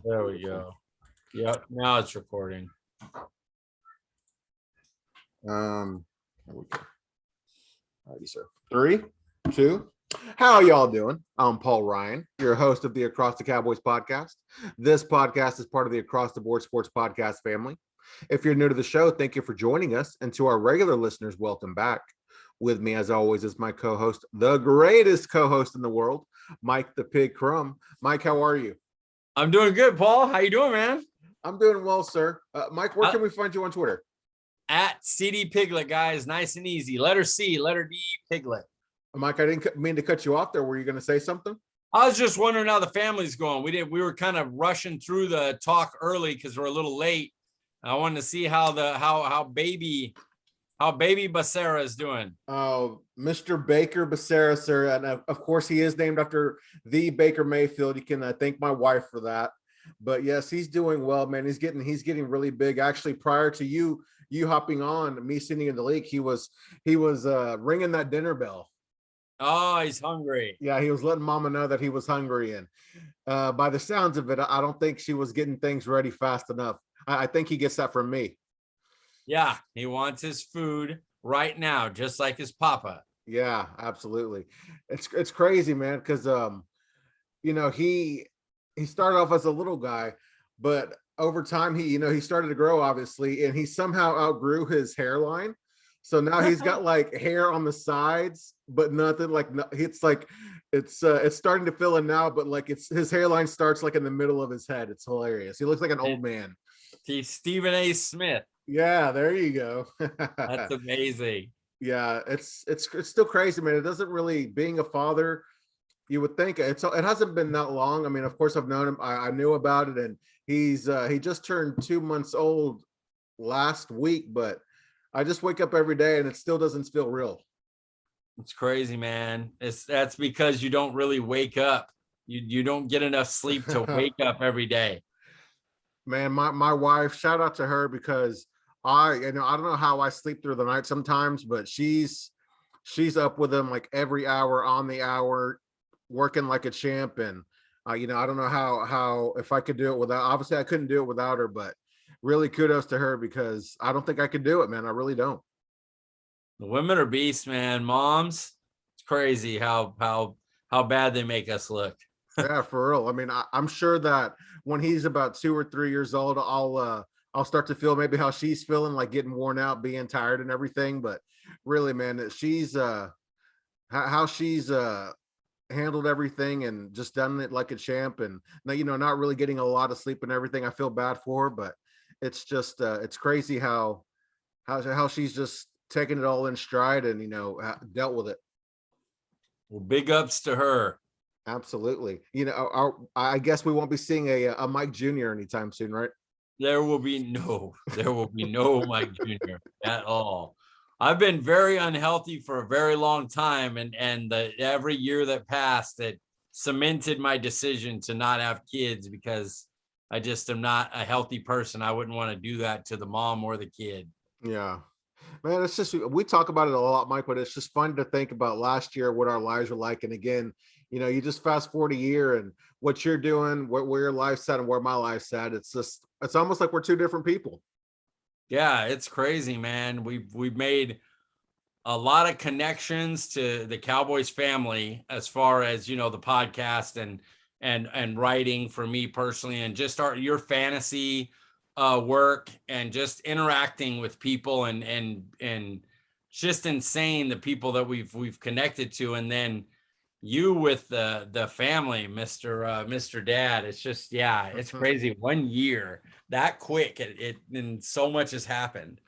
There we go. Yep. Now it's recording. There we go. Alrighty, sir. 3, 2. How y'all doing? I'm Paul Ryan, your host of the Across the Cowboys podcast. This podcast is part of the Across the Board Sports podcast family. If you're new to the show, thank you for joining us. And to our regular listeners, welcome back. With me, as always, is my co-host, the greatest co-host in the world, Mike the Pig Crum. Mike, how are you? I'm doing good, Paul. How you doing, man? I'm doing well, sir. Mike, where can we find you on Twitter? At CD Piglet, guys. Nice and easy. Letter C, letter D, Piglet. Mike, I didn't mean to cut you off there. Were you going to say something? I was just wondering how the family's going. We were kind of rushing through the talk early because we're a little late. I wanted to see how baby Becerra is doing. Oh, Mr. Baker Becerra, sir. And of course, he is named after the Baker Mayfield. You can thank my wife for that. But yes, he's doing well, man. He's getting really big. Actually, prior to you hopping on, me sitting in the league, he was ringing that dinner bell. Oh, he's hungry. Yeah, he was letting mama know that he was hungry. And by the sounds of it, I don't think she was getting things ready fast enough. I think he gets that from me. Yeah, he wants his food right now, just like his papa. Yeah, absolutely. It's crazy, man, because he started off as a little guy, but over time he started to grow, obviously, and he somehow outgrew his hairline. So now he's got like hair on the sides, but nothing like it's starting to fill in now, but like his hairline starts like in the middle of his head. It's hilarious. He looks like an old man. He's Stephen A. Smith. Yeah, there you go. That's amazing. Yeah, it's still crazy, man. It doesn't really, being a father, you would think it hasn't been that long. I mean, of course I've known him. I knew about it, and he just turned 2 months old last week, but I just wake up every day and it still doesn't feel real. It's crazy, man. That's because you don't really wake up. You don't get enough sleep to wake up every day. Man, my wife, shout out to her, because I don't know how I sleep through the night sometimes, but she's up with him like every hour, on the hour, working like a champ. And I don't know how if I could do it without. Obviously I couldn't do it without her, but really kudos to her, because I don't think I could do it, man. I really don't. The women are beasts, man. Moms, it's crazy how bad they make us look. Yeah, for real. I mean, I'm sure that when he's about 2 or 3 years old, I'll start to feel maybe how she's feeling, like getting worn out, being tired and everything. But really, man, she's how she's handled everything and just done it like a champ, and not really getting a lot of sleep and everything. I feel bad for her, but it's just it's crazy how she's just taken it all in stride and dealt with it. Well, big ups to her. Absolutely. I guess we won't be seeing a Mike Jr. anytime soon, right? There will be no Mike Jr. at all. I've been very unhealthy for a very long time, and every year that passed, it cemented my decision to not have kids, because I just am not a healthy person. I wouldn't want to do that to the mom or the kid. Yeah, man, it's just, we talk about it a lot, Mike, but it's just fun to think about last year, what our lives were like. And again, you just fast forward a year and what you're doing, where your life's at and where my life's at. It's almost like we're two different people. Yeah, it's crazy, man. We've made a lot of connections to the Cowboys family, as far as, the podcast and writing for me personally, and just your fantasy work, and just interacting with people, and just insane, the people that we've connected to. And then you with the family, Mr. Dad. It's just, yeah, it's crazy. 1 year that quick, and so much has happened.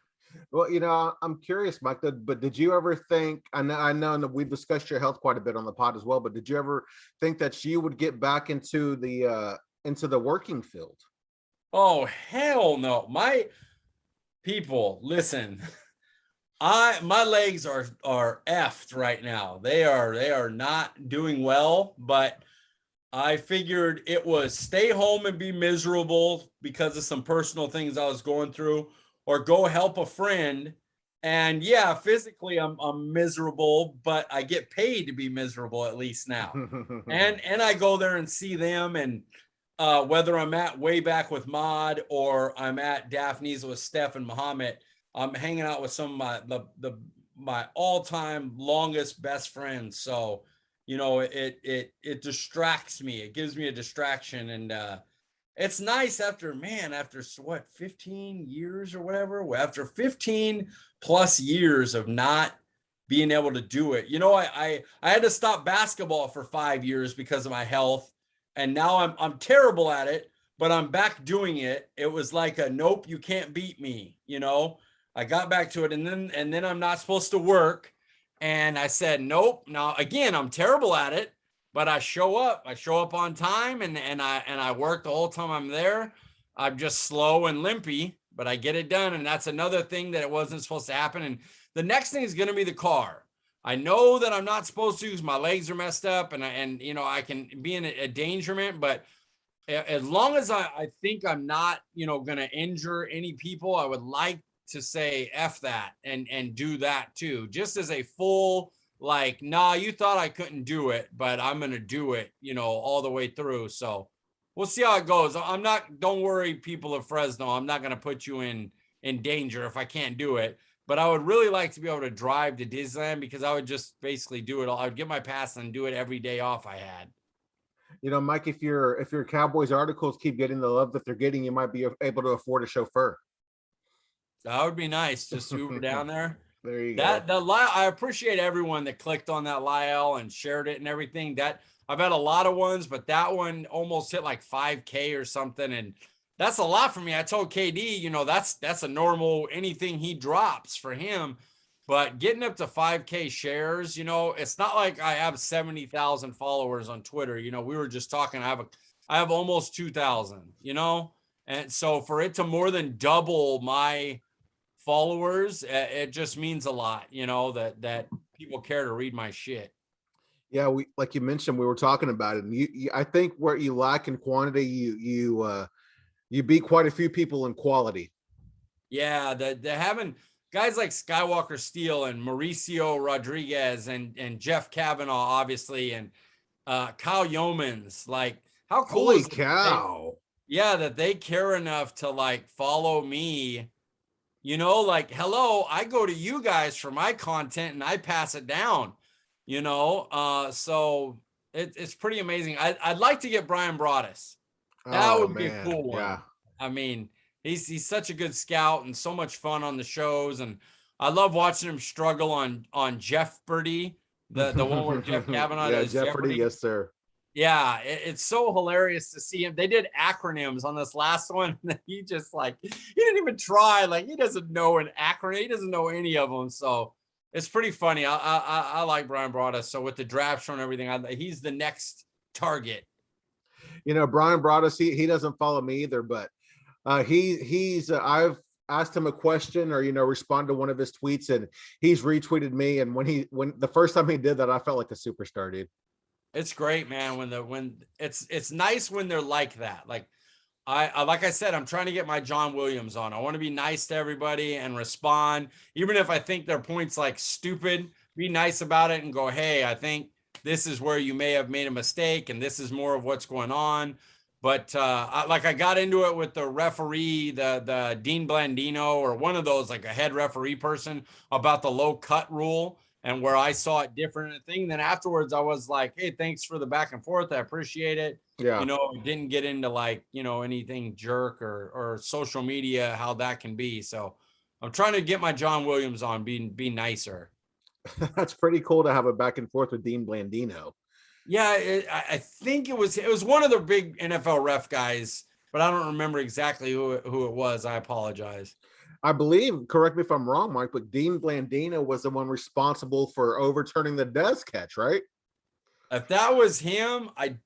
Well, I'm curious, Mike, but did you ever think, I know that we discussed your health quite a bit on the pod as well, but did you ever think that you would get back into the working field? Oh, hell no. My people, listen, my legs are effed right now. They are not doing well, but I figured it was stay home and be miserable because of some personal things I was going through, or go help a friend. And yeah, physically I'm miserable, but I get paid to be miserable, at least now. and I go there and see them, and whether I'm at way back with Mod or I'm at Daphne's with Steph and Muhammad, I'm hanging out with some of my all-time longest best friends. So, it distracts me. It gives me a distraction, and it's nice after what, 15 years or whatever. After 15 plus years of not being able to do it. I had to stop basketball for 5 years because of my health, and now I'm terrible at it, but I'm back doing it. It was like a nope, you can't beat me. I got back to it, and then I'm not supposed to work, and I said nope. Now again, I'm terrible at it, but I show up. I show up on time, and I work the whole time I'm there. I'm just slow and limpy, but I get it done, and that's another thing that it wasn't supposed to happen. And the next thing is going to be the car. I know that I'm not supposed to because my legs are messed up, and I can be in a endangerment, but as long as I think I'm not, going to injure any people, I would like to say F that and do that too, just as a full, like, nah, you thought I couldn't do it, but I'm going to do it, all the way through. So we'll see how it goes. Don't worry, people of Fresno, I'm not going to put you in danger if I can't do it. But I would really like to be able to drive to Disneyland, because I would just basically do it all. I would get my pass and do it every day off I had. Mike, if your Cowboys articles keep getting the love that they're getting, you might be able to afford a chauffeur. That would be nice. Just Uber down there. There you go. I appreciate everyone that clicked on that Lyle and shared it and everything. That I've had a lot of ones, but that one almost hit like 5K or something, and that's a lot for me. I told KD, that's a normal anything he drops for him, but getting up to 5K shares, it's not like I have 70,000 followers on Twitter. We were just talking. I have almost 2,000. And so for it to more than double my followers, it just means a lot. That people care to read my shit. Yeah, we, like you mentioned, we were talking about it, and you I think where you lack in quantity, you beat quite a few people in quality. Yeah, they're having guys like Skywalker Steele and Mauricio Rodriguez and Jeff Kavanaugh, obviously, and Kyle Yeomans. Like, how cool Holy is it cow! that they care enough to like follow me. Like, hello, I go to you guys for my content and I pass it down. So it's pretty amazing. I'd like to get Brian Broaddus. That Oh would be a man, cool one. yeah. I mean, he's such a good scout and so much fun on the shows, and I love watching him struggle on Jeopardy, the one where Jeff Kavanaugh Yeah, does Jeopardy, Jeopardy. yes, sir. Yeah, it's so hilarious to see him. They did acronyms on this last one. He just he didn't even try. Like, he doesn't know an acronym. He doesn't know any of them. So it's pretty funny. I like Brian Broaddus. So with the draft show and everything, he's the next target. Brian Broaddus, he doesn't follow me either, but he's I've asked him a question or respond to one of his tweets, and he's retweeted me. And when the first time he did that, I felt like a superstar, dude. It's great, man. When it's nice when they're like that. Like like I said, I'm trying to get my John Williams on. I want to be nice to everybody and respond, even if I think their point's like stupid. Be nice about it and go, hey, I think this is where you may have made a mistake, and this is more of what's going on. But I got into it with the referee, the Dean Blandino, or one of those, like a head referee person, about the low cut rule, and where I saw it different thing. Then afterwards, I was like, hey, thanks for the back and forth. I appreciate it. Yeah. Didn't get into anything jerk or social media, how that can be. So I'm trying to get my John Williams on, be nicer. That's pretty cool to have a back and forth with Dean Blandino. Yeah, I think it was one of the big NFL ref guys, but I don't remember exactly who it was. I apologize. I believe, correct me if I'm wrong, Mike, but Dean Blandino was the one responsible for overturning the Dez catch, right? If that was him, I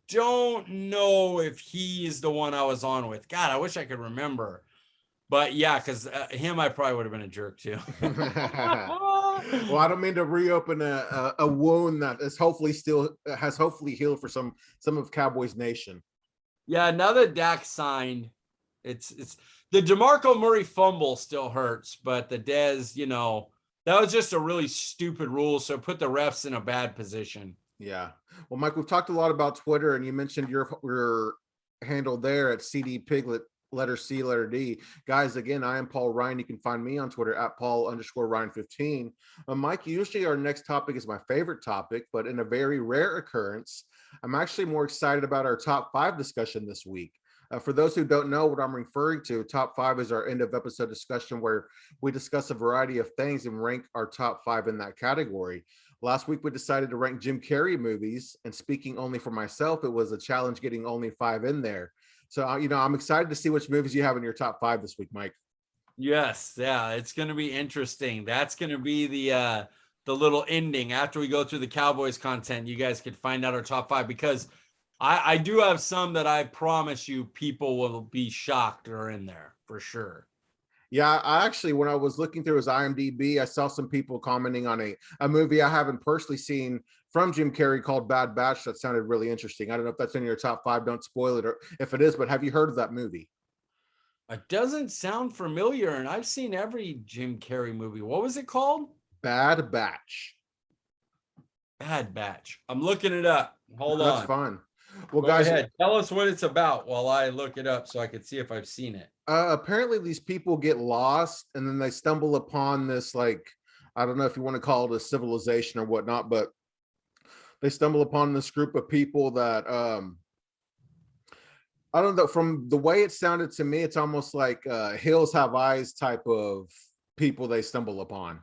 don't know if he's the one I was on with. God, I wish I could remember. But yeah, because him, I probably would have been a jerk too. Well, I don't mean to reopen a wound that is hopefully healed for some of Cowboys Nation. Yeah, now that Dak signed, it's the DeMarco Murray fumble still hurts, but the Dez, that was just a really stupid rule, so it put the refs in a bad position. Yeah. Well, Mike, we've talked a lot about Twitter, and you mentioned your handle there at CD Piglet, letter C, letter D. Guys, again, I am Paul Ryan. You can find me on Twitter at Paul_Ryan15. Mike, usually our next topic is my favorite topic, but in a very rare occurrence, I'm actually more excited about our top 5 discussion this week. For those who don't know what I'm referring to, top 5 is our end of episode discussion where we discuss a variety of things and rank our top 5 in that category. Last week, we decided to rank Jim Carrey movies, and speaking only for myself, it was a challenge getting only 5 in there. So, I'm excited to see which movies you have in your top 5 this week, Mike. Yes, yeah, it's going to be interesting. That's going to be the little ending after we go through the Cowboys content. You guys can find out our top 5 because I do have some that I promise you people will be shocked are in there for sure. Yeah, I actually, when I was looking through his IMDb, I saw some people commenting on a movie I haven't personally seen from Jim Carrey called Bad Batch. That sounded really interesting. I don't know if that's in your top 5. Don't spoil it, or if it is, but have you heard of that movie? It doesn't sound familiar, and I've seen every Jim Carrey movie. What was it called? Bad Batch. Bad Batch. I'm looking it up. Hold on. That's fine. Well, Go guys, ahead. Tell us what it's about while I look it up so I can see if I've seen it. Apparently these people get lost and then they stumble upon this, like, I don't know if you want to call it a civilization or whatnot, but they stumble upon this group of people that I don't know, from the way it sounded to me, it's almost like Hills Have Eyes type of people they stumble upon.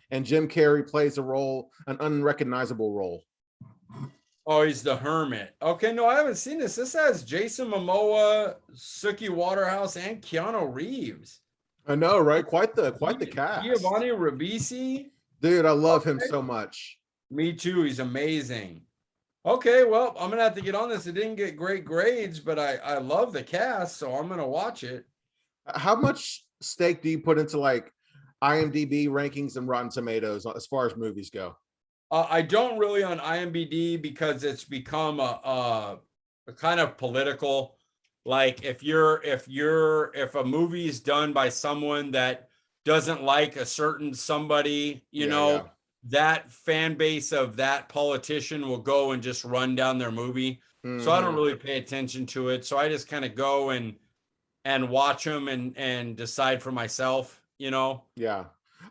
And Jim Carrey plays a role, an unrecognizable role. Oh, he's the hermit. Okay, no, I haven't seen this. This has Jason Momoa, Suki Waterhouse, and Keanu Reeves. I know, right? Quite the cast. Giovanni Ribisi. Dude, I love him so much. Me too. He's amazing. Okay, well, I'm gonna have to get on this. It didn't get great grades, but I love the cast, so I'm gonna watch it. How much stake do you put into like IMDb rankings and Rotten Tomatoes as far as movies go? I don't really on IMDb because it's become a kind of political. Like if a movie is done by someone that doesn't like a certain somebody, that fan base of that politician will go and just run down their movie. Mm-hmm. So I don't really pay attention to it. So I just kind of go and watch them and decide for myself, Yeah.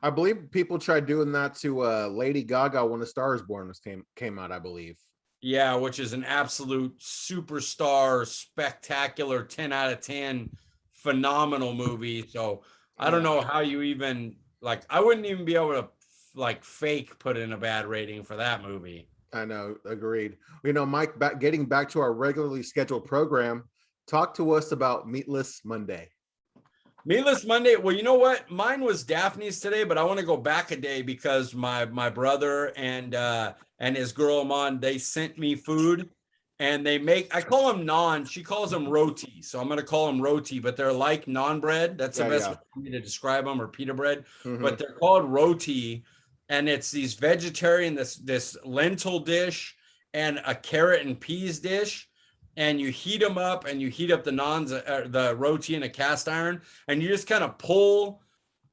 I believe people tried doing that to Lady Gaga when A Star Is Born came out, I believe. Yeah, which is an absolute superstar, spectacular 10 out of 10, phenomenal movie. So I don't know how you even, I wouldn't even be able to fake put in a bad rating for that movie. I know, agreed. Mike, getting back to our regularly scheduled program, talk to us about Meatless Monday. Meatless Monday. Well, you know what? Mine was Daphne's today, but I want to go back a day because my brother and his girl Amon, they sent me food, and I call them naan. She calls them roti, so I'm going to call them roti, but they're like naan bread. That's the best way for me to describe them, or pita bread. Mm-hmm. But they're called roti, and it's these vegetarian, this lentil dish and a carrot and peas dish. And you heat them up, and you heat up the naans, the roti in a cast iron, and you just kind of pull.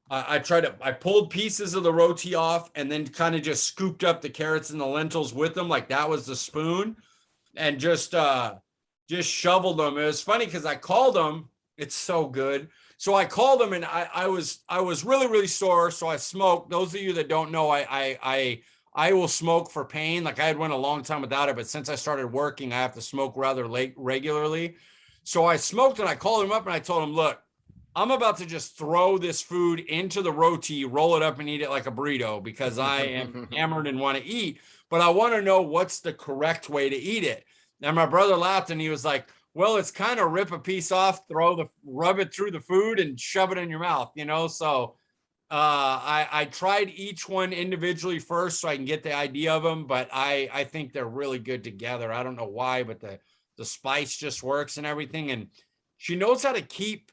I pulled pieces of the roti off, and then kind of just scooped up the carrots and the lentils with them, like that was the spoon, and just shoveled them. It was funny because I called them. It's so good. So I called them, and I was really, really sore. So I smoked. Those of you that don't know, I will smoke for pain. I had went a long time without it, but since I started working, I have to smoke rather regularly. So I smoked, and I called him up and I told him, look, I'm about to just throw this food into the roti, roll it up and eat it like a burrito because I am hammered and want to eat, but I want to know what's the correct way to eat it. And my brother laughed and he was like, well, it's kind of rip a piece off, rub it through the food and shove it in your mouth, So I tried each one individually first so I can get the idea of them, but I think they're really good together. I don't know why, but the spice just works and everything. And she knows how to keep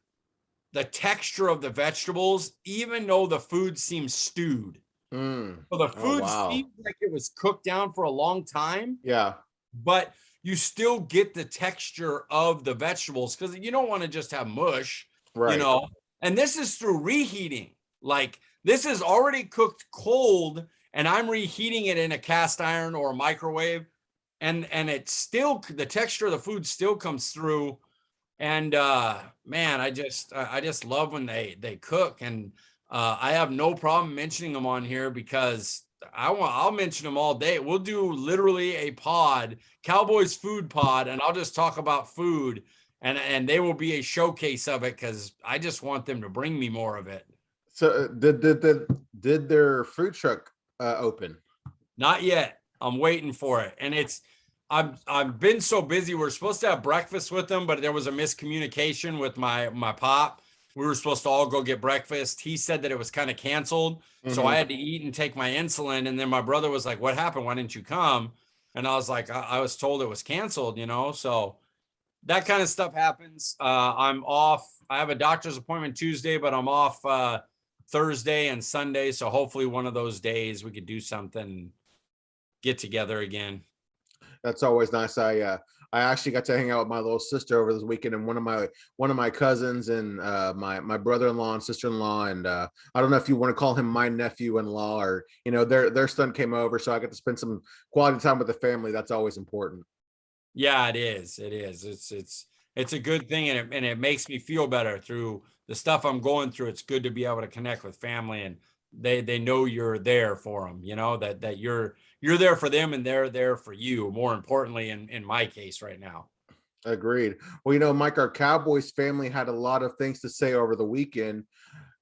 the texture of the vegetables, even though the food seems stewed. So the food seems like it was cooked down for a long time. Yeah. But you still get the texture of the vegetables because you don't want to just have mush, right? And this is through reheating. This is already cooked cold, and I'm reheating it in a cast iron or a microwave. and it's still, the texture of the food still comes through. And man, I just love when they cook. And I have no problem mentioning them on here because I'll mention them all day. We'll do literally a pod, Cowboys food pod, and I'll just talk about food, and they will be a showcase of it because I just want them to bring me more of it. So did their food truck open? Not yet. I'm waiting for it. And I've been so busy. We're supposed to have breakfast with them, but there was a miscommunication with my pop. We were supposed to all go get breakfast. He said that it was kind of canceled. So I had to eat and take my insulin. And then my brother was like, "What happened? Why didn't you come?" And I was like, I was told it was canceled, So that kind of stuff happens. I'm off. I have a doctor's appointment Tuesday, but I'm off Thursday and Sunday. So hopefully one of those days we could do something, get together again. That's always nice. I actually got to hang out with my little sister over this weekend, and one of my cousins and my brother-in-law and sister-in-law, and I don't know if you want to call him my nephew-in-law, or their son came over, so I got to spend some quality time with the family. That's always important. Yeah, it is. It is. It's a good thing, and it makes me feel better through the stuff I'm going through. It's good to be able to connect with family, and they know you're there for them. That you're there for them, and they're there for you. More importantly, in my case right now. Agreed. Well, Mike, our Cowboys family had a lot of things to say over the weekend,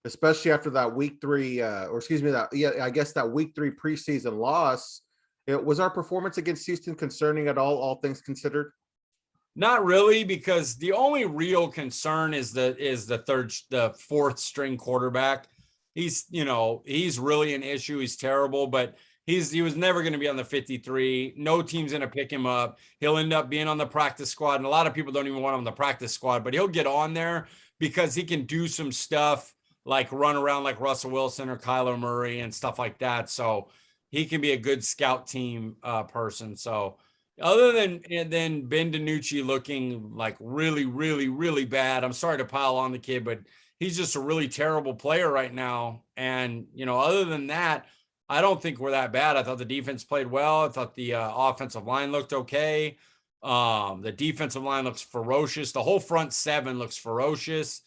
especially after that week 3, I guess that week 3 preseason loss. Was our performance against Houston concerning at all things considered? Not really, because the only real concern is the fourth string quarterback. He's really an issue. He's terrible, but he was never going to be on the 53. No team's going to pick him up. He'll end up being on the practice squad, and a lot of people don't even want him on the practice squad, but he'll get on there because he can do some stuff like run around like Russell Wilson or Kyler Murray and stuff like that. So he can be a good scout team person. So other than Ben DiNucci looking like really, really, really bad. I'm sorry to pile on the kid, but he's just a really terrible player right now. And, other than that, I don't think we're that bad. I thought the defense played well. I thought the offensive line looked okay. The defensive line looks ferocious. The whole front seven looks ferocious.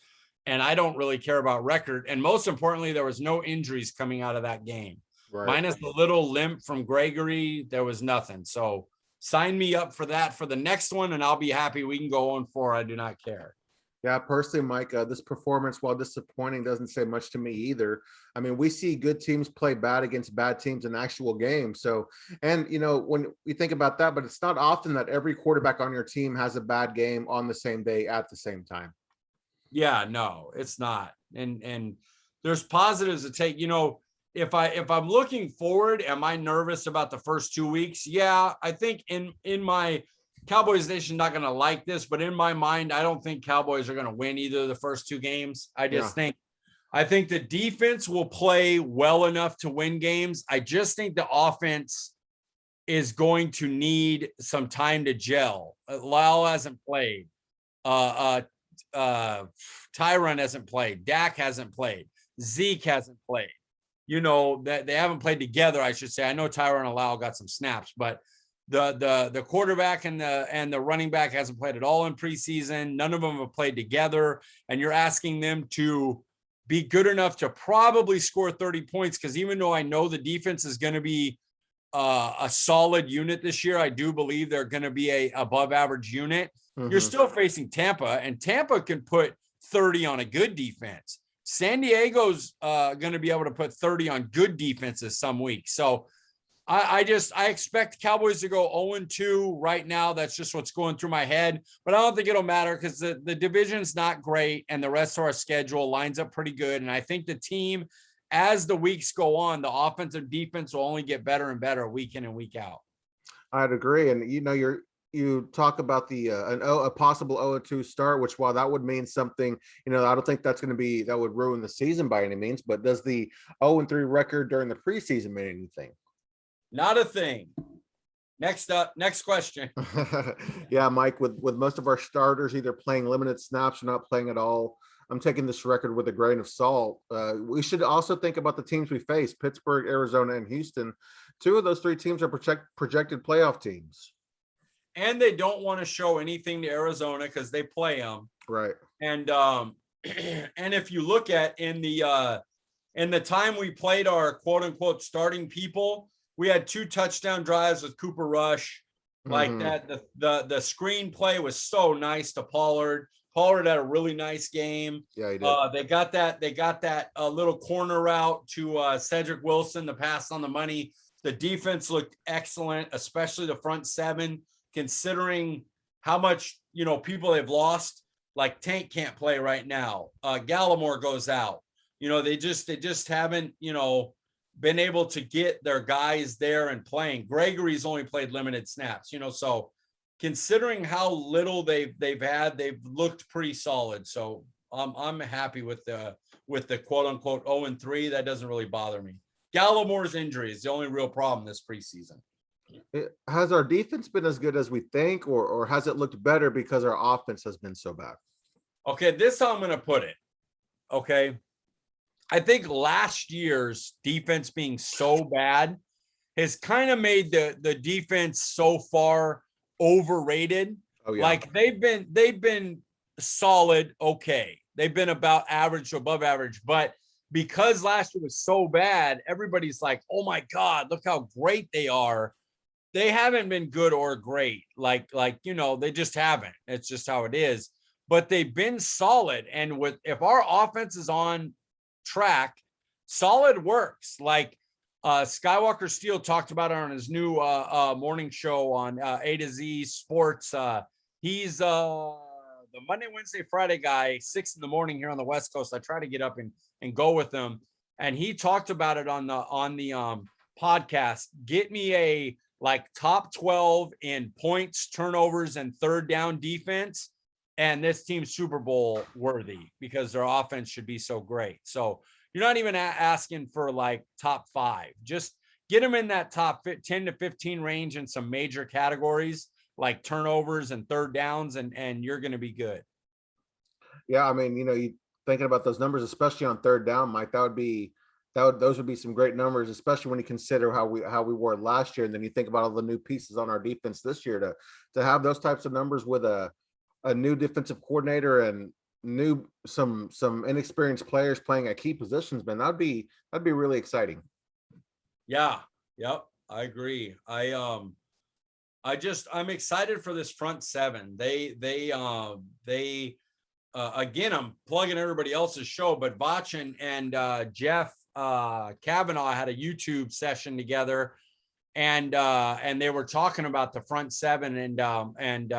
And I don't really care about record. And most importantly, there was no injuries coming out of that game. Right. Minus the little limp from Gregory, there was nothing. So sign me up for that for the next one, and I'll be happy. We can go on 4. I do not care. Yeah, personally, Mike, this performance, while disappointing, doesn't say much to me either. I mean, we see good teams play bad against bad teams in actual games. So, and when you think about that, but it's not often that every quarterback on your team has a bad game on the same day at the same time. Yeah, no, it's not. And there's positives to take. If I'm looking forward, am I nervous about the first 2 weeks? Yeah, I think in my Cowboys Nation not going to like this, but in my mind, I don't think Cowboys are going to win either of the first 2 games. I think the defense will play well enough to win games. I just think the offense is going to need some time to gel. Lyle hasn't played. Tyron hasn't played. Dak hasn't played. Zeke hasn't played. That they haven't played together, I should say. I know Tyron and Lyle got some snaps, but the quarterback and the running back hasn't played at all in preseason. None of them have played together, and you're asking them to be good enough to probably score 30 points. Because even though I know the defense is going to be a solid unit this year, I do believe they're going to be a above average unit. Mm-hmm. You're still facing Tampa, and Tampa can put 30 on a good defense. San Diego's going to be able to put 30 on good defenses some weeks. So I expect Cowboys to go 0-2 right now. That's just what's going through my head. But I don't think it'll matter because the division's not great and the rest of our schedule lines up pretty good. And I think the team, as the weeks go on, the offensive defense will only get better and better week in and week out. I'd agree. And, you talk about a possible 0-2 start, which while that would mean something, I don't think that would ruin the season by any means. But does the 0-3 record during the preseason mean anything? Not a thing. Next question. Yeah, Mike, with most of our starters either playing limited snaps or not playing at all, I'm taking this record with a grain of salt. We should also think about the teams we face: Pittsburgh, Arizona, and Houston. 2 of those 3 teams are projected playoff teams. and they don't want to show anything to Arizona because they play them. Right. And and if you look at in the time we played our quote unquote starting people, we had 2 touchdown drives with Cooper Rush. Like that, the screenplay was so nice to Pollard. Pollard had a really nice game. Yeah, he did. They got that little corner route to Cedric Wilson, the pass on the money. The defense looked excellent, especially the front 7, considering how much, people they've lost. Like Tank can't play right now. Gallimore goes out. They just haven't, been able to get their guys there and playing. Gregory's only played limited snaps, so considering how little they've had, they've looked pretty solid. So I'm happy with the quote unquote 0-3. That doesn't really bother me. Gallimore's injury is the only real problem this preseason. Has our defense been as good as we think, or has it looked better because our offense has been so bad? Okay, this is how I'm going to put it. Okay. I think last year's defense being so bad has kind of made the defense so far overrated. Oh, yeah. Like they've been solid. Okay. They've been about average to above average, but because last year was so bad, everybody's like, oh my God, look how great they are. They haven't been good or great. Like, they just haven't. It's just how it is. But they've been solid. And if our offense is on track, solid works. Like Skywalker Steele talked about it on his new morning show on A to Z Sports. He's the Monday, Wednesday, Friday guy, 6 a.m. here on the West Coast. I try to get up and go with him, and he talked about it on the podcast. Get me a top 12 in points, turnovers, and third down defense, and this team's Super Bowl worthy because their offense should be so great. So you're not even asking for top 5. Just get them in that top 10 to 15 range in some major categories like turnovers and third downs, and you're going to be good. Yeah, I mean, you thinking about those numbers, especially on third down, Mike, those would be some great numbers, especially when you consider how we were last year, and then you think about all the new pieces on our defense this year to have those types of numbers with a new defensive coordinator and some inexperienced players playing at key positions, man. That'd be really exciting. Yeah. Yep. I agree. I'm excited for this front 7. Again, I'm plugging everybody else's show, but Vach and Jeff Kavanaugh had a YouTube session together, and they were talking about the front 7, and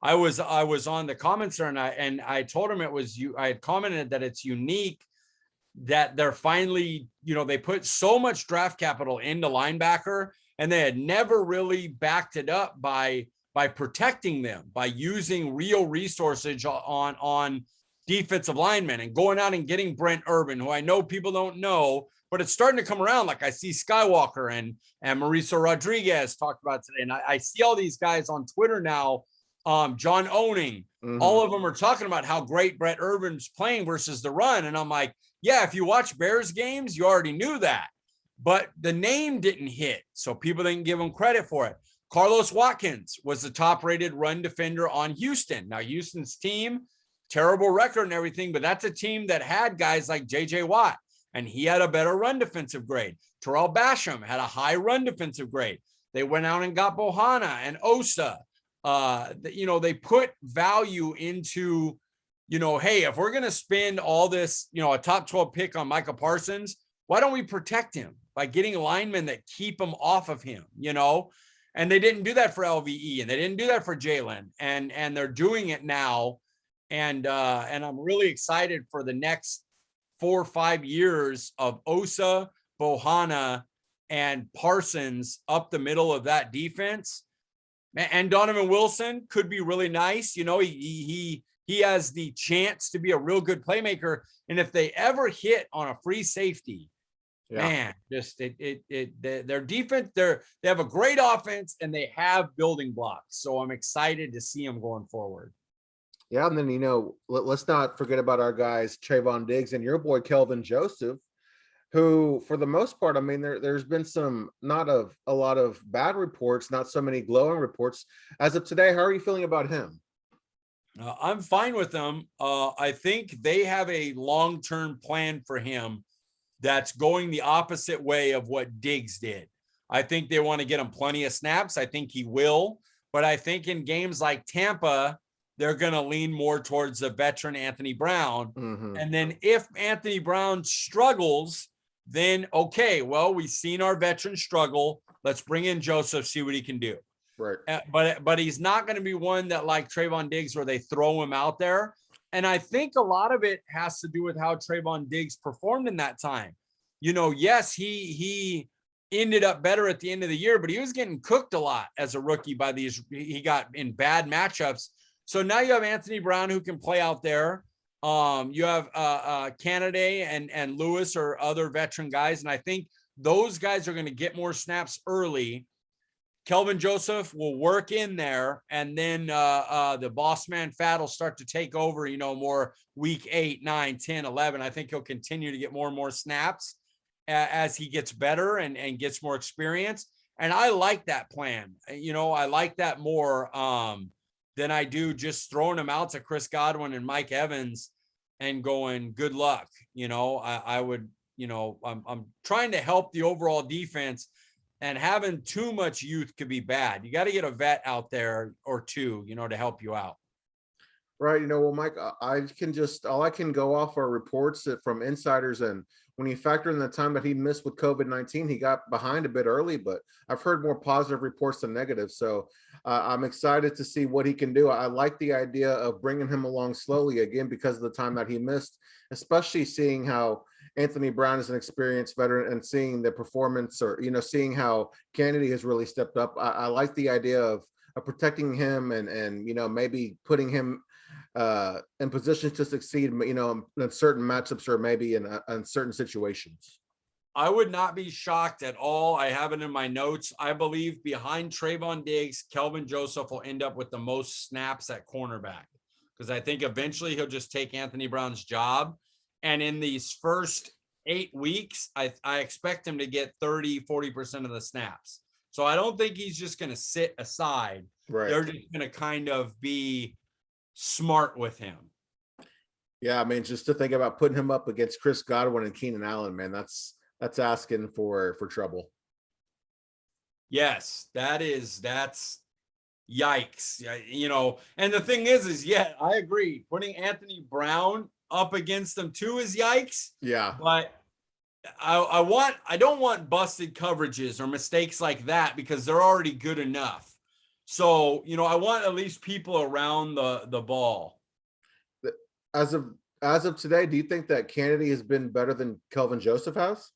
I was on the comments there, and I told him I had commented that it's unique that they're finally, they put so much draft capital into linebacker, and they had never really backed it up by protecting them, by using real resources on defensive linemen and going out and getting Brent Urban, who I know people don't know, but it's starting to come around. Like I see Skywalker and Mauricio Rodriguez talked about today. And I see all these guys on Twitter now, John Owning, all of them are talking about how great Brent Urban's playing versus the run. And I'm like, yeah, if you watch Bears games, you already knew that, but the name didn't hit. So people didn't give him credit for it. Carlos Watkins was the top-rated run defender on Houston. Now, Houston's team, terrible record and everything, but that's a team that had guys like J.J. Watt, and he had a better run defensive grade. Terrell Basham had a high run defensive grade. They went out and got Bohanna and Osa. They put value into, hey, if we're going to spend all this, a top 12 pick on Micah Parsons, why don't we protect him by getting linemen that keep him off of him, And they didn't do that for LVE, and they didn't do that for Jalen, and they're doing it now. And I'm really excited for the next 4 or 5 years of Osa, Bohanna, and Parsons up the middle of that defense. And Donovan Wilson could be really nice. He has the chance to be a real good playmaker. And if they ever hit on a free safety, man, just their defense, they have a great offense and they have building blocks. So I'm excited to see them going forward. Yeah, and then let's not forget about our guys Trayvon Diggs and your boy Kelvin Joseph, who, for the most part, I mean, there's been some not of a lot of bad reports, not so many glowing reports. As of today, how are you feeling about him? I'm fine with them. I think they have a long-term plan for him that's going the opposite way of what Diggs did. I think they want to get him plenty of snaps. I think he will. But I think in games like Tampa, they're going to lean more towards the veteran Anthony Brown. Mm-hmm. And then if Anthony Brown struggles, then okay, well, we've seen our veteran struggle. Let's bring in Joseph, see what he can do. Right. But he's not going to be one that like Trayvon Diggs where they throw him out there. And I think a lot of it has to do with how Trayvon Diggs performed in that time. Yes, he ended up better at the end of the year, but he was getting cooked a lot as a rookie by he got in bad matchups. So now you have Anthony Brown who can play out there. You have Canada and Lewis or other veteran guys. And I think those guys are going to get more snaps early. Kelvin Joseph will work in there, and then the boss man Fat will start to take over, more week 8, 9, 10, 11. I think he'll continue to get more and more snaps as he gets better and gets more experience. And I like that plan. I like that more than I do just throwing him out to Chris Godwin and Mike Evans and going, good luck. I would, I'm trying to help the overall defense. And having too much youth could be bad. You got to get a vet out there or two, to help you out. Right. Well, Mike, all I can go off are reports from insiders. And when you factor in the time that he missed with COVID-19, he got behind a bit early, but I've heard more positive reports than negative. So I'm excited to see what he can do. I like the idea of bringing him along slowly again, because of the time that he missed, especially seeing how Anthony Brown is an experienced veteran and seeing the performance, or, seeing how Kennedy has really stepped up. I like the idea of protecting him and maybe putting him in positions to succeed, in certain matchups or maybe in certain situations. I would not be shocked at all. I have it in my notes. I believe behind Trayvon Diggs, Kelvin Joseph will end up with the most snaps at cornerback, because I think eventually he'll just take Anthony Brown's job. And in these first 8 weeks, I expect him to get 30-40% of the snaps. So I don't think he's just going to sit aside. Right. They're just going to kind of be smart with him. Yeah, I mean, just to think about putting him up against Chris Godwin and Keenan Allen, man, that's asking for trouble. Yes, that's yikes. And the thing is I agree. Putting Anthony Brown up against them too is yikes. Yeah. But I don't want busted coverages or mistakes like that, because they're already good enough. So, I want at least people around the ball. As of today, do you think that Kennedy has been better than Kelvin Joseph has?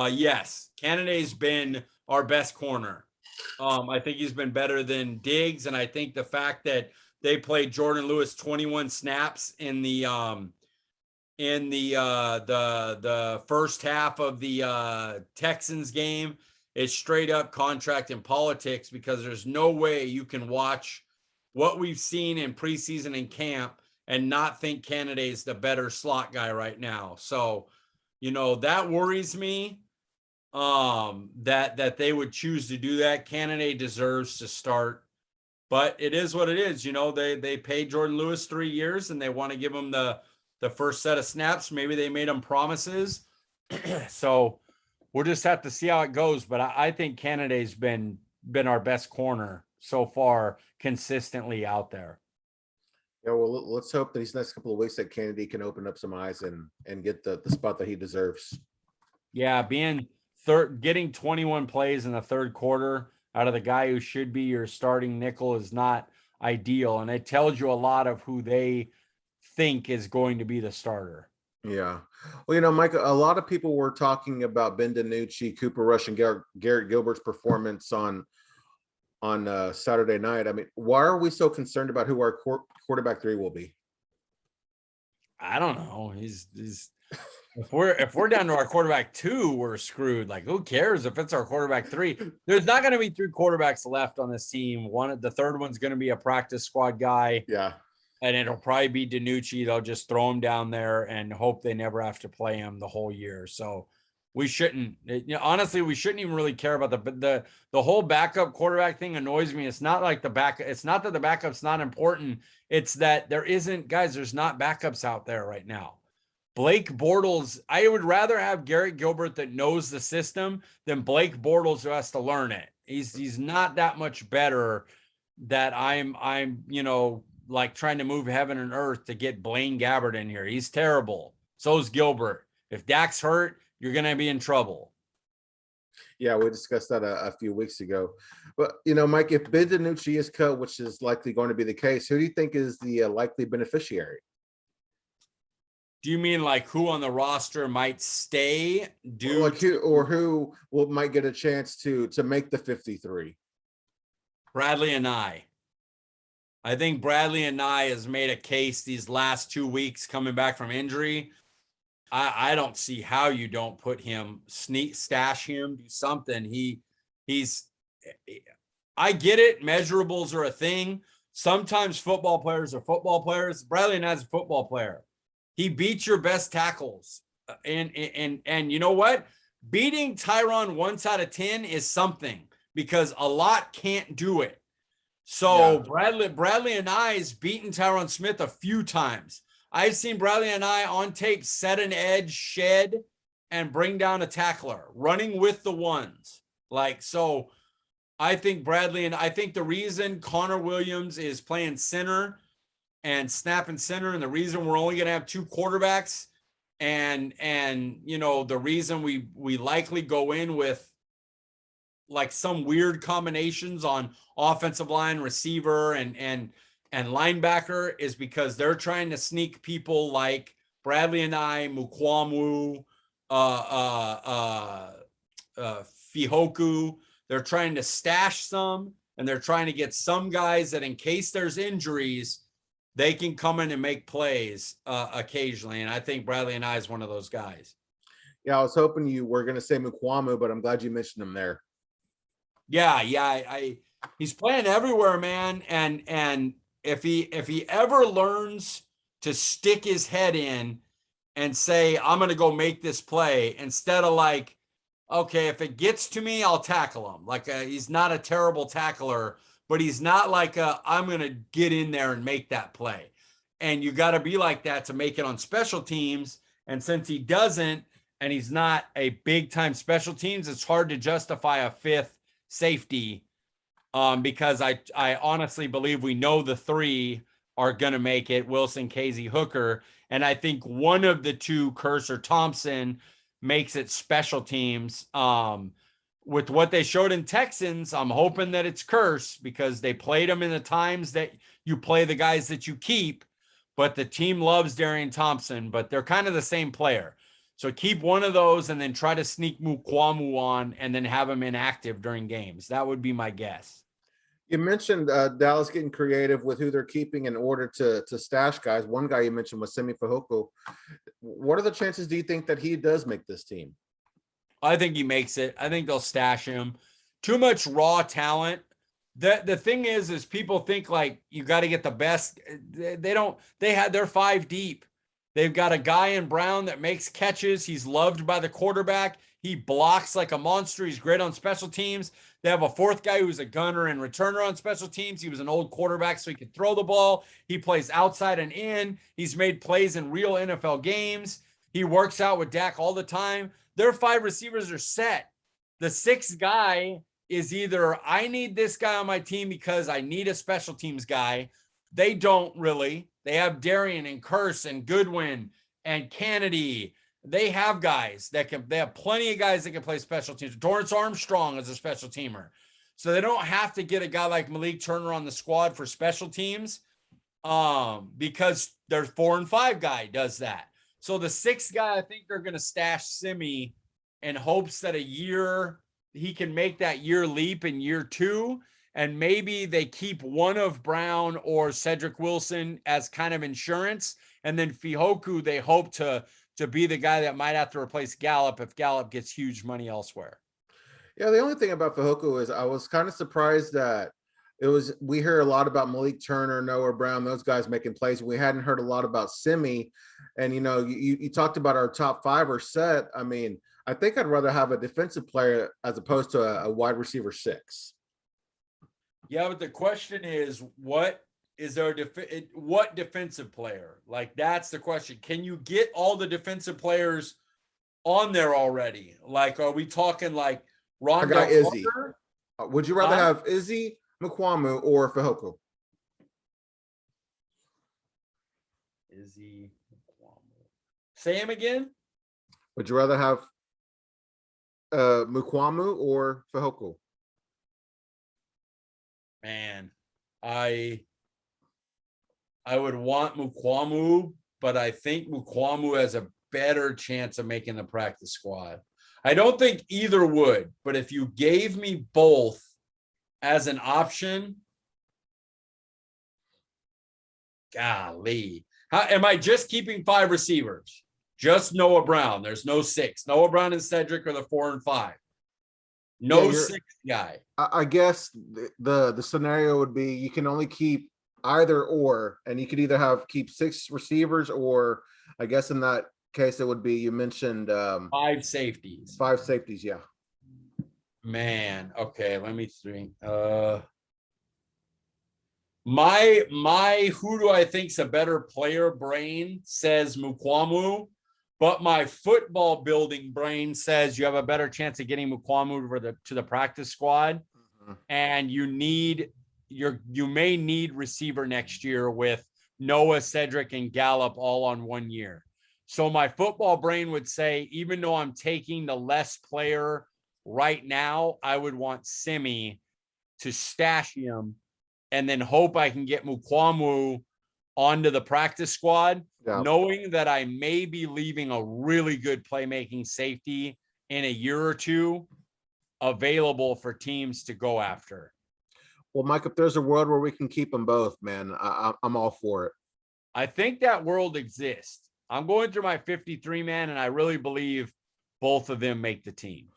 Yes, Canada's been our best corner. I think he's been better than Diggs, and I think the fact that they played Jordan Lewis 21 snaps in the first half of the Texans game is straight up contract and politics, because there's no way you can watch what we've seen in preseason and camp and not think Canada is the better slot guy right now. So, that worries me, that they would choose to do that. Canada deserves to start, but it is what it is. They paid Jordan Lewis 3 years and they want to give him the first set of snaps. Maybe they made him promises. So we'll just have to see how it goes. But I think Canada's been our best corner so far, consistently out there. Yeah, well, let's hope that these next couple of weeks that Kennedy can open up some eyes and get the spot that he deserves. Yeah, getting 21 plays in the third quarter out of the guy who should be your starting nickel is not ideal. And it tells you a lot of who they think is going to be the starter. Yeah. Well, Mike, a lot of people were talking about Ben DiNucci, Cooper Rush, and Garrett Gilbert's performance on Saturday night. I mean, why are we so concerned about who our quarterback 3 will be? I don't know. He's if we're down to our quarterback 2, we're screwed. Like, who cares if it's our quarterback 3? There's not going to be 3 quarterbacks left on this team. The third one's going to be a practice squad guy. Yeah. And it'll probably be DiNucci. They'll just throw him down there and hope they never have to play him the whole year. So we shouldn't, honestly, we shouldn't even really care about the whole backup quarterback thing annoys me. It's not like it's not that the backup's not important. It's that there's not backups out there right now. Blake Bortles, I would rather have Garrett Gilbert that knows the system than Blake Bortles who has to learn it. He's not that much better that I'm like trying to move heaven and earth to get Blaine Gabbert in here. He's terrible. So's Gilbert. If Dak's hurt, you're going to be in trouble. Yeah, we discussed that a few weeks ago. But, Mike, if Ben DiNucci is cut, which is likely going to be the case, who do you think is the likely beneficiary? Do you mean like who on the roster might stay? Who might get a chance to make the 53? Bradley and I think Bradley and I has made a case these last 2 weeks coming back from injury. I don't see how you don't put him, stash him, do something. I get it. Measurables are a thing. Sometimes football players are football players. Bradley and I's a football player. He beats your best tackles. And you know what? Beating Tyron once out of 10 is something because a lot can't do it. So yeah. Bradley and I's beaten Tyron Smith a few times. I've seen Bradley and I on tape set an edge, shed, and bring down a tackler, running with the ones. So I think I think the reason Connor Williams is playing center and snapping center, and the reason we're only going to have 2 quarterbacks, and the reason we likely go in with like some weird combinations on offensive line, receiver, and linebacker is because they're trying to sneak people like Bradley and I, Mukwamu, Fihoku. They're trying to stash some, and they're trying to get some guys that in case there's injuries, they can come in and make plays occasionally. And I think Bradley and I is one of those guys. Yeah, I was hoping you were going to say Mukwamu, but I'm glad you mentioned him there. Yeah. He's playing everywhere, man. And if he ever learns to stick his head in and say, I'm going to go make this play instead of like, okay, if it gets to me, I'll tackle him. He's not a terrible tackler, but he's not like I'm going to get in there and make that play. And you got to be like that to make it on special teams. And since he doesn't, and he's not a big time special teams, it's hard to justify a 5th safety because I honestly believe we know the 3 are going to make it, Wilson, Casey, Hooker. And I think one of the 2, Curse or Thompson, makes it special teams. With what they showed in Texans, I'm hoping that it's Curse because they played him in the times that you play the guys that you keep, but the team loves Darian Thompson, but they're kind of the same player. So keep one of those and then try to sneak Mukwamu on and then have him inactive during games. That would be my guess. You mentioned Dallas getting creative with who they're keeping in order to stash guys. One guy you mentioned was Semi Fehoko. What are the chances do you think that he does make this team? I think he makes it. I think they'll stash him. Too much raw talent. The thing is people think like you got to get the best. They're 5 deep. They've got a guy in Brown that makes catches. He's loved by the quarterback. He blocks like a monster. He's great on special teams. They have a 4th guy who's a gunner and returner on special teams. He was an old quarterback, so he could throw the ball. He plays outside and in. He's made plays in real NFL games. He works out with Dak all the time. Their 5 receivers are set. The 6th guy is either I need this guy on my team because I need a special teams guy. They don't really. They have Darian and Curse and Goodwin and Kennedy. They have guys they have plenty of guys that can play special teams. Dorrance Armstrong is a special teamer. So they don't have to get a guy like Malik Turner on the squad for special teams because their 4 and 5 guy does that. So the 6th guy, I think they're going to stash Simi in hopes that he can make that year leap in year 2. And maybe they keep one of Brown or Cedric Wilson as kind of insurance. And then Fihoku, they hope to be the guy that might have to replace Gallup if Gallup gets huge money elsewhere. Yeah, the only thing about Fihoku is I was kind of surprised that we hear a lot about Malik Turner, Noah Brown, those guys making plays. We hadn't heard a lot about Simi. And, you talked about our top 5 are set. I mean, I think I'd rather have a defensive player as opposed to a wide receiver 6. Yeah, but the question is, what is there what defensive player? Like, that's the question. Can you get all the defensive players on there already? Like, are we talking like I got Rondell Izzy. Carter? Would you rather have Izzy, Mukwamu, or Fehoko? Izzy, Mukwamu. Say him again. Would you rather have Mukwamu or Fehoko? Man, I would want Mukwamu, but I think Mukwamu has a better chance of making the practice squad. I don't think either would, but if you gave me both as an option, golly. How am I just keeping 5 receivers? Just Noah Brown. There's no 6. Noah Brown and Cedric are the 4 and 5. No 6th guy. I guess the scenario would be you can only keep either or, and you could either keep 6 receivers, or I guess in that case it would be, you mentioned 5 safeties. 5 safeties, yeah. Man, okay, let me think. My who do I think's a better player brain says Mukwamu, but my football building brain says you have a better chance of getting Mukwamu to the practice squad, and you may need receiver next year with Noah, Cedric, and Gallup all on 1 year. So my football brain would say, even though I'm taking the less player right now, I would want Simi to stash him and then hope I can get Mukwamu onto the practice squad, knowing that I may be leaving a really good playmaking safety in a year or two available for teams to go after. Well, Mike, if there's a world where we can keep them both, man, I'm all for it. I think that world exists. I'm going through my 53 man, and I really believe both of them make the team.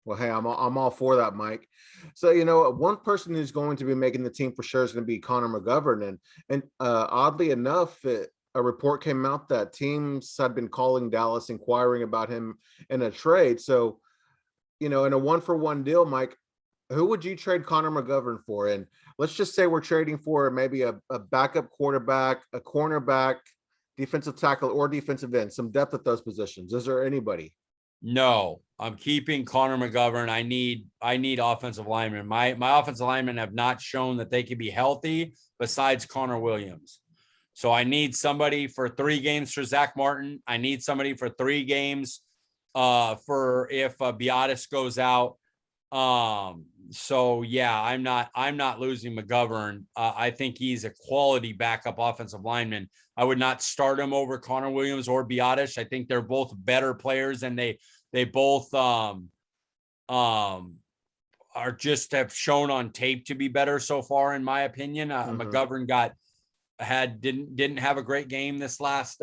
Well, hey, I'm all for that, Mike. So, one person who's going to be making the team for sure is going to be Conor Mcgovern, and oddly enough, a report came out that teams had been calling Dallas, inquiring about him in a trade. So, in a 1-for-1 deal, Mike, who would you trade Conor Mcgovern for? And let's just say we're trading for maybe a backup quarterback, a cornerback, defensive tackle, or defensive end, some depth at those positions. Is there anybody? No, I'm keeping Conor Mcgovern. I need offensive linemen. My offensive linemen have not shown that they can be healthy besides Connor Williams. So I need somebody for 3 games for Zach Martin. I need somebody for 3 games for if Biotis goes out. So yeah, I'm not losing McGovern. I think he's a quality backup offensive lineman. I would not start him over Connor Williams or Biotis. I think they're both better players, and they both are just have shown on tape to be better so far, in my opinion. McGovern didn't have a great game this past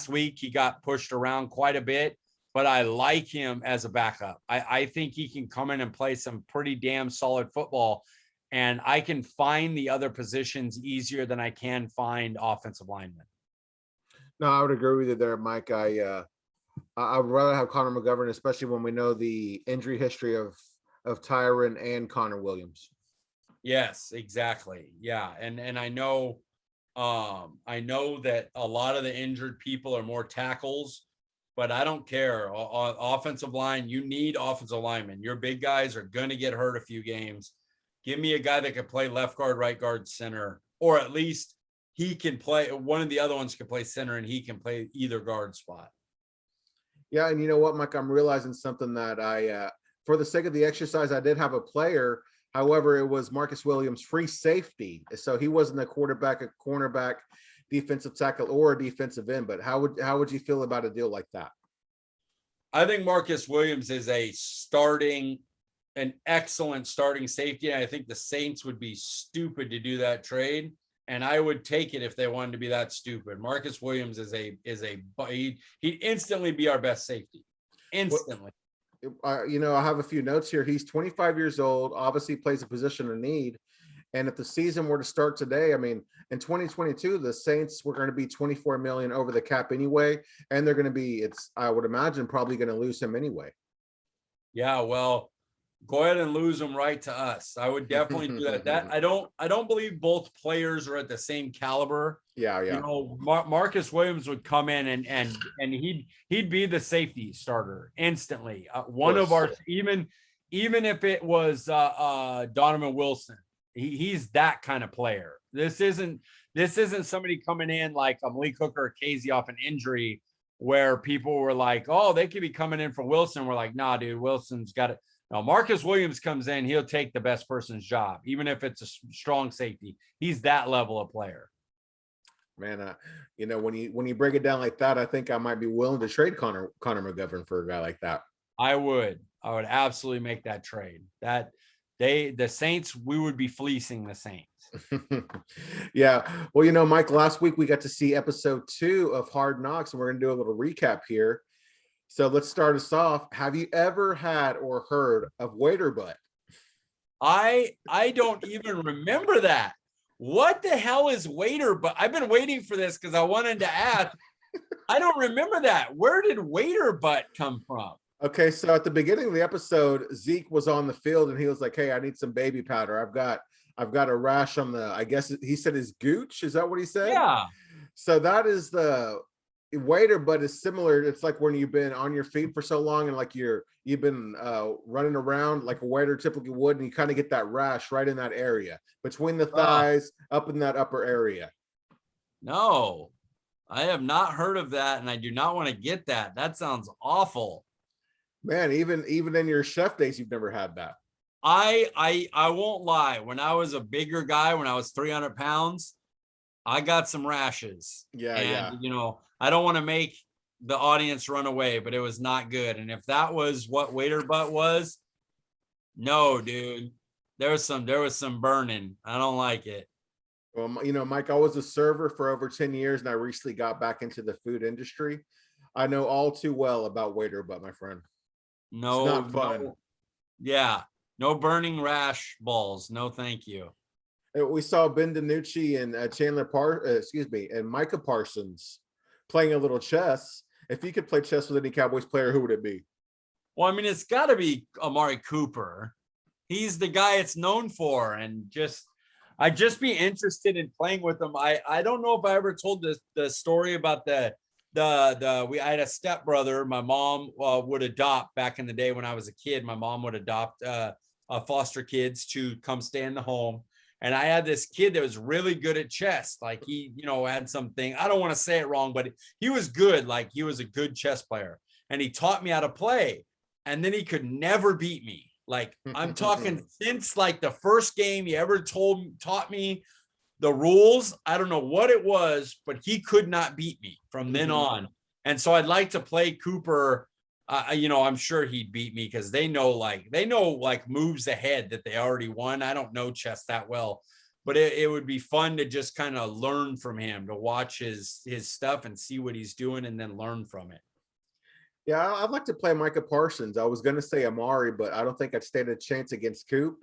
week. He got pushed around quite a bit, but I like him as a backup. I think he can come in and play some pretty damn solid football, and I can find the other positions easier than I can find offensive linemen. No, I would agree with you there, Mike. I would rather have Conor McGovern, especially when we know the injury history of Tyron and Connor Williams. Yes, exactly. Yeah. And I know that a lot of the injured people are more tackles, but I don't care. On offensive line, you need offensive linemen. Your big guys are going to get hurt a few games. Give me a guy that can play left guard, right guard, center, or at least he can play. One of the other ones can play center, and he can play either guard spot. Yeah, and you know what, Mike? I'm realizing something that for the sake of the exercise, I did have a player. However, it was Marcus Williams, free safety. So he wasn't a quarterback, a cornerback, defensive tackle, or a defensive end. But how would you feel about a deal like that? I think Marcus Williams is an excellent starting safety. And I think the Saints would be stupid to do that trade. And I would take it if they wanted to be that stupid. Marcus Williams he'd instantly be our best safety. Instantly. I have a few notes here. He's 25 years old, obviously plays a position of need. And if the season were to start today, I mean, in 2022, the Saints were going to be 24 million over the cap anyway, and they're going to be, I would imagine, probably going to lose him anyway. Yeah, well, go ahead and lose them right to us. I would definitely do that. I don't believe both players are at the same caliber. Yeah. You know, Marcus Williams would come in and he'd be the safety starter instantly. One of our even if it was Donovan Wilson, he's that kind of player. This isn't somebody coming in like a Malik Hooker or Casey off an injury where people were like, oh, they could be coming in for Wilson. We're like, nah, dude, Wilson's got it. Now, Marcus Williams comes in, he'll take the best person's job, even if it's a strong safety. He's that level of player. Man, you know, when you break it down like that, I think I might be willing to trade Conor McGovern for a guy like that. I would absolutely make that trade. That the Saints, we would be fleecing the Saints. Yeah. Well, you know, Mike, last week we got to see episode 2 of Hard Knocks, and we're going to do a little recap here. So let's start us off. Have you ever had or heard of waiter butt? I don't even remember that. What the hell is waiter butt? I've been waiting for this because I wanted to ask. I don't remember that. Where did waiter butt come from? Okay, so at the beginning of the episode, Zeke was on the field and he was like, "Hey, I need some baby powder. I've got a rash on the," I guess he said his gooch. Is that what he said? Yeah. So that is the waiter, but it's similar. It's like when you've been on your feet for so long and like you've been running around like a waiter typically would, and you kind of get that rash right in that area between the thighs, up in that upper area. No, I have not heard of that, and I do not want to get that. That sounds awful. Man, even in your chef days, you've never had that. I won't lie. When I was a bigger guy, when I was 300 pounds, I got some rashes. Yeah. You know, I don't want to make the audience run away, but it was not good. And if that was what waiter butt was, no, dude, there was some burning. I don't like it. Well, you know, Mike, I was a server for over 10 years, and I recently got back into the food industry. I know all too well about waiter butt, my friend. No, it's not fun. No, yeah, no burning rash balls. No, thank you. We saw Ben DiNucci and and Micah Parsons playing a little chess. If you could play chess with any Cowboys player, who would it be? Well, I mean, it's got to be Amari Cooper. He's the guy it's known for, and I'd just be interested in playing with him. I don't know if I ever told the story about I had a stepbrother my mom would adopt back in the day when I was a kid. My mom would adopt foster kids to come stay in the home. And I had this kid that was really good at chess. Like he, you know, had something, I don't want to say it wrong, but he was good. Like he was a good chess player, and he taught me how to play. And then he could never beat me. Like I'm talking since like the first game he ever taught me the rules. I don't know what it was, but he could not beat me from then on. And so I'd like to play Cooper. You know, I'm sure he'd beat me because they know moves ahead that they already won. I don't know chess that well, but it would be fun to just kind of learn from him, to watch his stuff and see what he's doing and then learn from it. Yeah, I'd like to play Micah Parsons. I was going to say Amari, but I don't think I'd stand a chance against Coop.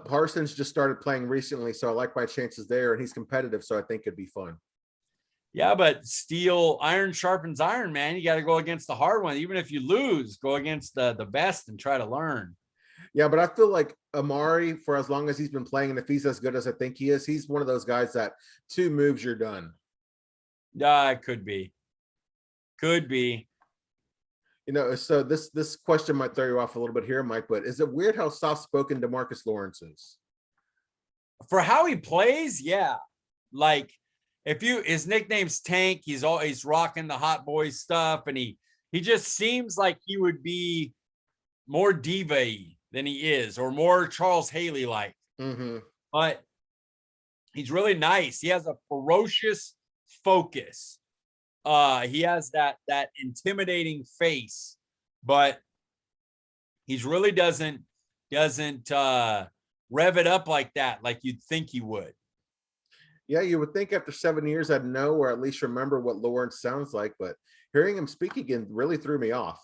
Parsons just started playing recently, so I like my chances there, and he's competitive, so I think it'd be fun. Yeah, but iron sharpens iron, man. You got to go against the hard one. Even if you lose, go against the best and try to learn. Yeah, but I feel like Amari, for as long as he's been playing, and if he's as good as I think he is, he's one of those guys that 2 moves, you're done. Yeah, it could be. Could be. You know, so this question might throw you off a little bit here, Mike, but is it weird how soft-spoken DeMarcus Lawrence is? For how he plays, yeah. Like, his nickname's Tank, he's always rocking the hot boy stuff, and he just seems like he would be more diva-y than he is, or more Charles Haley like. But he's really nice. He has a ferocious focus. He has that intimidating face, but he's really doesn't rev it up like that, like you'd think he would. Yeah, you would think after 7 years I'd know, or at least remember what Lawrence sounds like, but hearing him speak again really threw me off.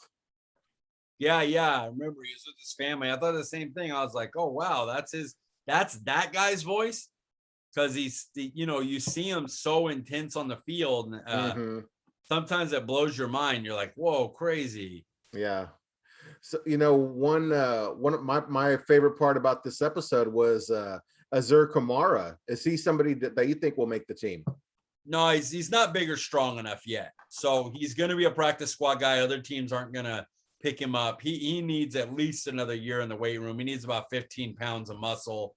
Yeah. I remember he was with his family. I thought the same thing. I was like, oh wow, that's that's that guy's voice, because you see him so intense on the field. Sometimes it blows your mind. You're like, whoa, crazy. Yeah. So one of my favorite part about this episode was Azer Kamara. Is he somebody that you think will make the team? No, he's not big or strong enough yet. So he's going to be a practice squad guy. Other teams aren't going to pick him up. He needs at least another year in the weight room. He needs about 15 pounds of muscle.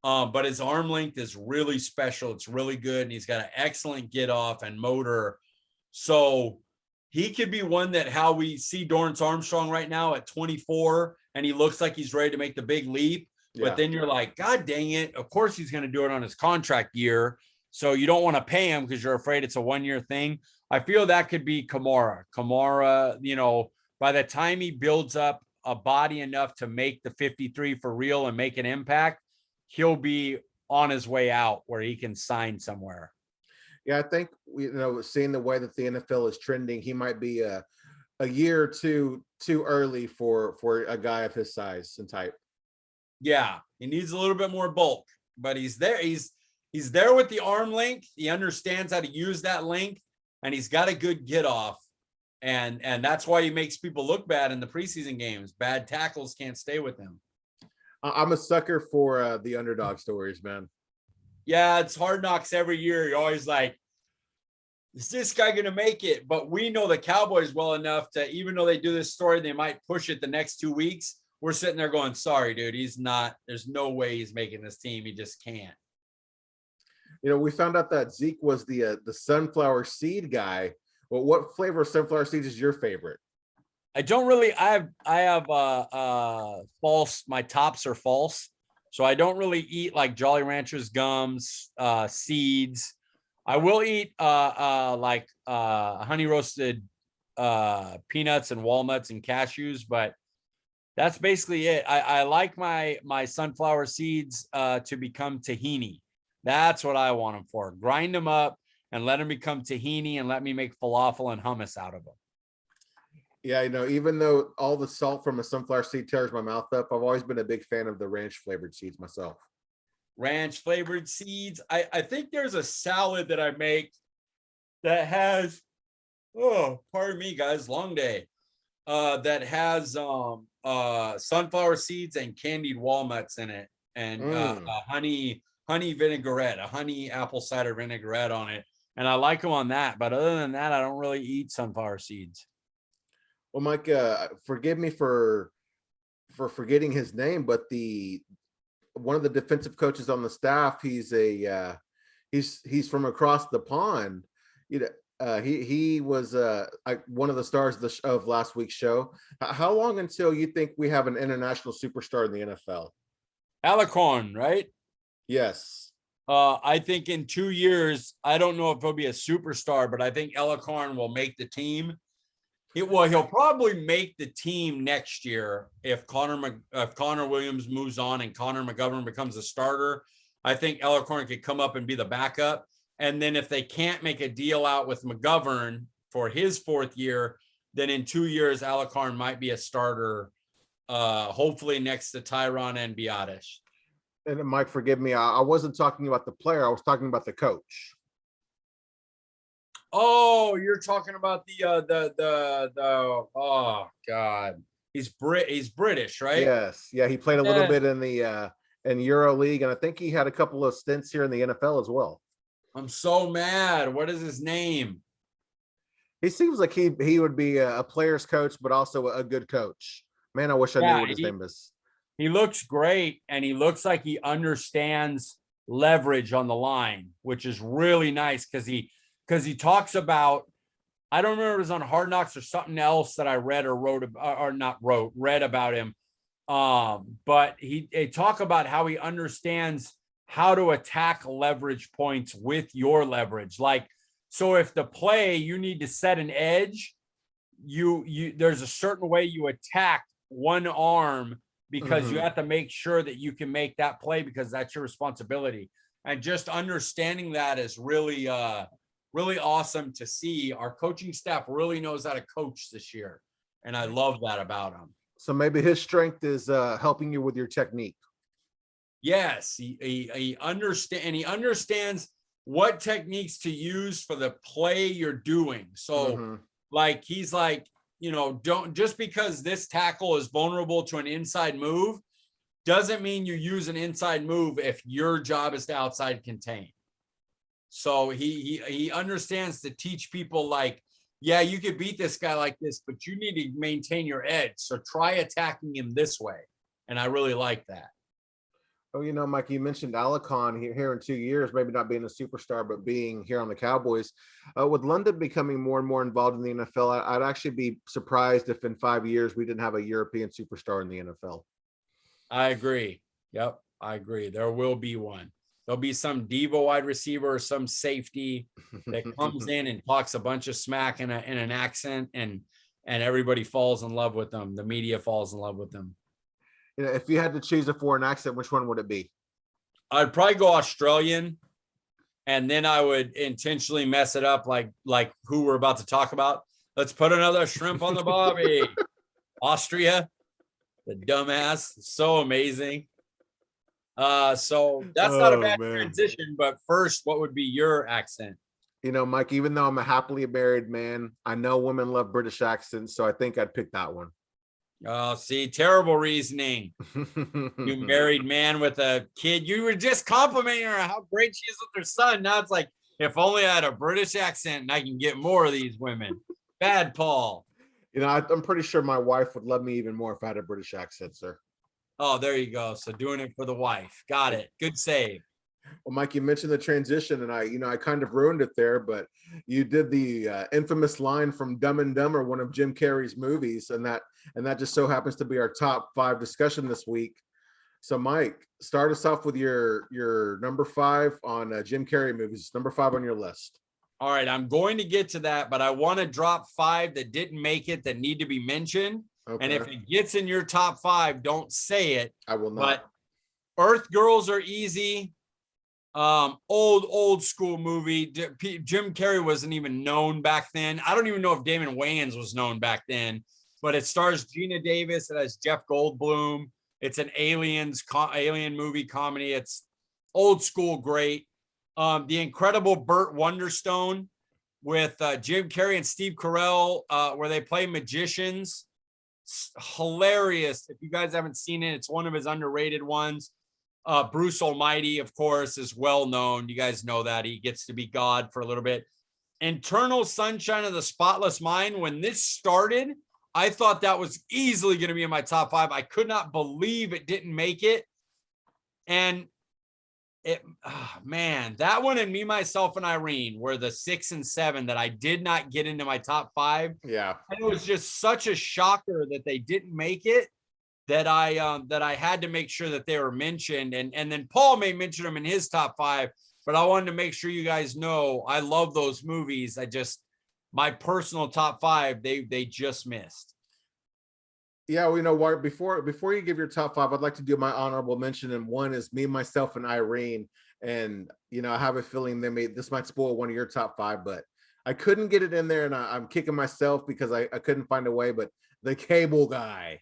But his arm length is really special. It's really good. And he's got an excellent get off and motor. So he could be one that how we see Dorrance Armstrong right now at 24, and he looks like he's ready to make the big leap. Yeah. But then you're like, God dang it. Of course he's going to do it on his contract year. So you don't want to pay him because you're afraid it's a 1-year thing. I feel that could be Kamara. Kamara, by the time he builds up a body enough to make the 53 for real and make an impact, he'll be on his way out where he can sign somewhere. Yeah, I think, seeing the way that the NFL is trending, he might be a year or two too early for a guy of his size and type. Yeah, he needs a little bit more bulk, but he's there. He's there with the arm length. He understands how to use that length, and he's got a good get off. And that's why he makes people look bad in the preseason games. Bad tackles can't stay with him. I'm a sucker for the underdog stories, man. Yeah, it's Hard Knocks every year. You're always like, is this guy going to make it? But we know the Cowboys well enough to, even though they do this story, they might push it the next 2 weeks. We're sitting there going, sorry, dude, he's not. There's no way he's making this team. He just can't. We found out that Zeke was the sunflower seed guy. Well, what flavor of sunflower seeds is your favorite? I don't really. I have false. My tops are false, so I don't really eat like Jolly Ranchers gums, seeds. I will eat like honey roasted peanuts and walnuts and cashews, but that's basically it. I like my sunflower seeds to become tahini. That's what I want them for. Grind them up and let them become tahini, and let me make falafel and hummus out of them. Yeah, even though all the salt from a sunflower seed tears my mouth up, I've always been a big fan of the ranch flavored seeds myself. Ranch flavored seeds. I think there's a salad that I make that has, pardon me, guys, long day. That has sunflower seeds and candied walnuts in it, and honey vinaigrette, a honey apple cider vinaigrette on it. And I like them on that. But other than that, I don't really eat sunflower seeds. Well, Mike, forgive me for forgetting his name, but one of the defensive coaches on the staff, he's he's from across the pond. He was one of the stars of last week's show. How long until you think we have an international superstar in the NFL? Alicorn, right? Yes. I think in 2 years, I don't know if he'll be a superstar, but I think Alicorn will make the team. He'll probably make the team next year if Connor Williams moves on and Conor McGovern becomes a starter. I think Alicorn could come up and be the backup. And then if they can't make a deal out with McGovern for his 4th year, then in 2 years, Alicorn might be a starter, hopefully next to Tyron and Biadasz. And Mike, forgive me, I wasn't talking about the player. I was talking about the coach. Oh, you're talking about the oh God. He's British, right? Yes. Yeah, he played a little bit in the in Euro League, and I think he had a couple of stints here in the NFL as well. I'm so mad. What is his name? He seems like he would be a player's coach, but also a good coach. Man, I wish I knew what his name is. He looks great, and he looks like he understands leverage on the line, which is really nice because he talks about, I don't remember if it was on Hard Knocks or something else that I read or read about him. But they talk about how he understands how to attack leverage points with your leverage. Like, so if the play, you need to set an edge, there's a certain way you attack one arm because you have to make sure that you can make that play because that's your responsibility. And just understanding that is really, really awesome to see. Our coaching staff really knows how to coach this year. And I love that about him. So maybe his strength is helping you with your technique. Yes, he understands what techniques to use for the play you're doing. So like he's like, don't, just because this tackle is vulnerable to an inside move doesn't mean you use an inside move if your job is to outside contain. So he understands to teach people like, yeah, you could beat this guy like this, but you need to maintain your edge. So try attacking him this way. And I really like that. Oh, Mike, you mentioned Alacon here in 2 years, maybe not being a superstar, but being here on the Cowboys. With London becoming more and more involved in the NFL, I'd actually be surprised if in 5 years we didn't have a European superstar in the NFL. I agree. Yep, I agree. There will be one. There'll be some diva wide receiver or some safety that comes in and talks a bunch of smack in an accent, and everybody falls in love with them. The media falls in love with them. If you had to choose a foreign accent, which one would it be? I'd probably go Australian, and then I would intentionally mess it up like who we're about to talk about. Let's put another shrimp on the barbie. Austria, the dumbass. So amazing. So that's not a bad transition, but first, what would be your accent? Mike, even though I'm a happily married man, I know women love British accents, so I think I'd pick that one. Oh, see, terrible reasoning. You married man with a kid. You were just complimenting her how great she is with her son. Now it's like, if only I had a British accent and I can get more of these women. Bad Paul. I'm pretty sure my wife would love me even more if I had a British accent, sir. Oh, there you go. So doing it for the wife. Got it. Good save. Well, Mike, you mentioned the transition, and I kind of ruined it there, but you did the infamous line from Dumb and Dumber, one of Jim Carrey's movies, and that just so happens to be our top 5 discussion this week. So, Mike, start us off with your number 5 on Jim Carrey movies. Number 5 on your list. All right, I'm going to get to that, but I want to drop 5 that didn't make it that need to be mentioned. Okay. And if it gets in your top 5, don't say it. I will not. But Earth Girls Are Easy. Old school movie. Jim Carrey wasn't even known back then. I don't even know if Damon Wayans was known back then, but it stars Gina Davis. It has Jeff Goldblum. It's an alien movie comedy. It's old school, great. The Incredible Burt Wonderstone with Jim Carrey and Steve Carell, where they play magicians. Hilarious. If you guys haven't seen it, it's one of his underrated ones. Bruce Almighty, of course, is well known. You guys know that he gets to be God for a little bit. Eternal Sunshine of the Spotless Mind. When this started, I thought that was easily going to be in my top 5. I could not believe it didn't make it. And that one and Me, Myself, and Irene were the 6 and 7 that I did not get into my top 5. Yeah. And it was just such a shocker that they didn't make it, that I had to make sure that they were mentioned. And then Paul may mention them in his top 5, but I wanted to make sure you guys know I love those movies. My personal top 5, they just missed. Yeah, well, before you give your top 5, I'd like to do my honorable mention, and one is Me, Myself, and Irene. And I have a feeling this might spoil one of your top 5, but I couldn't get it in there, and I'm kicking myself because I couldn't find a way. But The Cable Guy.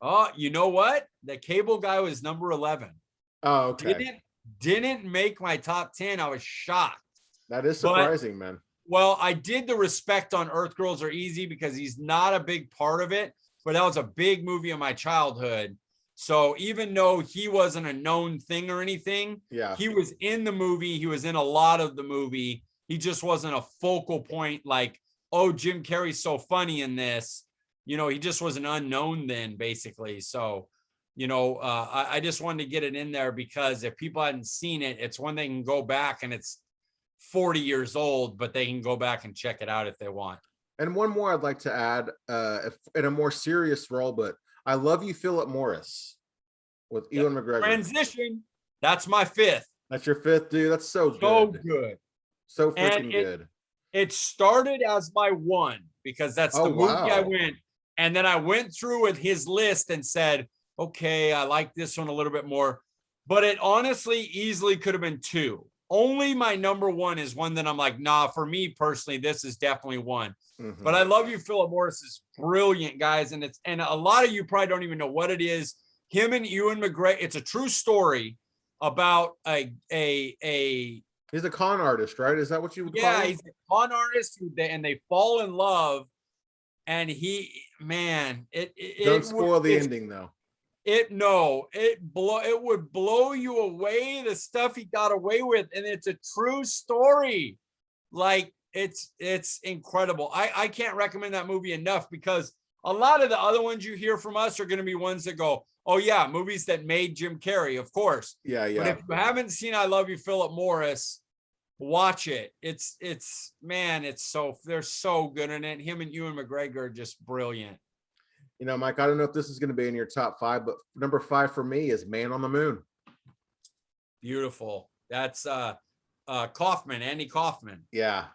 Oh, you know what? The Cable Guy was number 11. Oh, okay. Didn't make my top 10. I was shocked. That is surprising, man. Well, I did the respect on Earth Girls Are Easy because he's not a big part of it, but that was a big movie in my childhood. So even though he wasn't a known thing or anything, he was in the movie. He was in a lot of the movie. He just wasn't a focal point like, oh, Jim Carrey's so funny in this. He just was an unknown then, basically. So, I just wanted to get it in there because if people hadn't seen it, it's when they can go back, and it's 40 years old, but they can go back and check it out if they want. And one more I'd like to add, in a more serious role, but I Love You, Philip Morris with Ewan McGregor. Transition. That's my 5th. That's your 5th, dude. That's so good. So freaking good. It started as my 1 because that's the movie I went. And then I went through with his list and said, okay, I like this one a little bit more. But it honestly easily could have been 2. Only my number 1 is one that I'm like, nah, for me personally, this is definitely 1. Mm-hmm. But I Love You, Philip Morris is brilliant, guys. And a lot of you probably don't even know what it is. him and Ewan McGregor. It's a true story about a He's a con artist, right? Is that what you would call him? he's a con artist and they fall in love. And Don't spoil the ending though. It would blow you away, the stuff he got away with, and it's a true story. Like it's incredible. I can't recommend that movie enough, because a lot of the other ones you hear from us are going to be ones that go, oh yeah, movies that made Jim Carrey, of course. Yeah. But if you haven't seen I Love You, Philip Morris, watch it. They're so good in it. Him and Ewan McGregor are just brilliant. You know, Mike, I don't know if this is going to be in your top 5, but number 5 for me is Man on the Moon. Beautiful. That's Andy Kaufman. Yeah.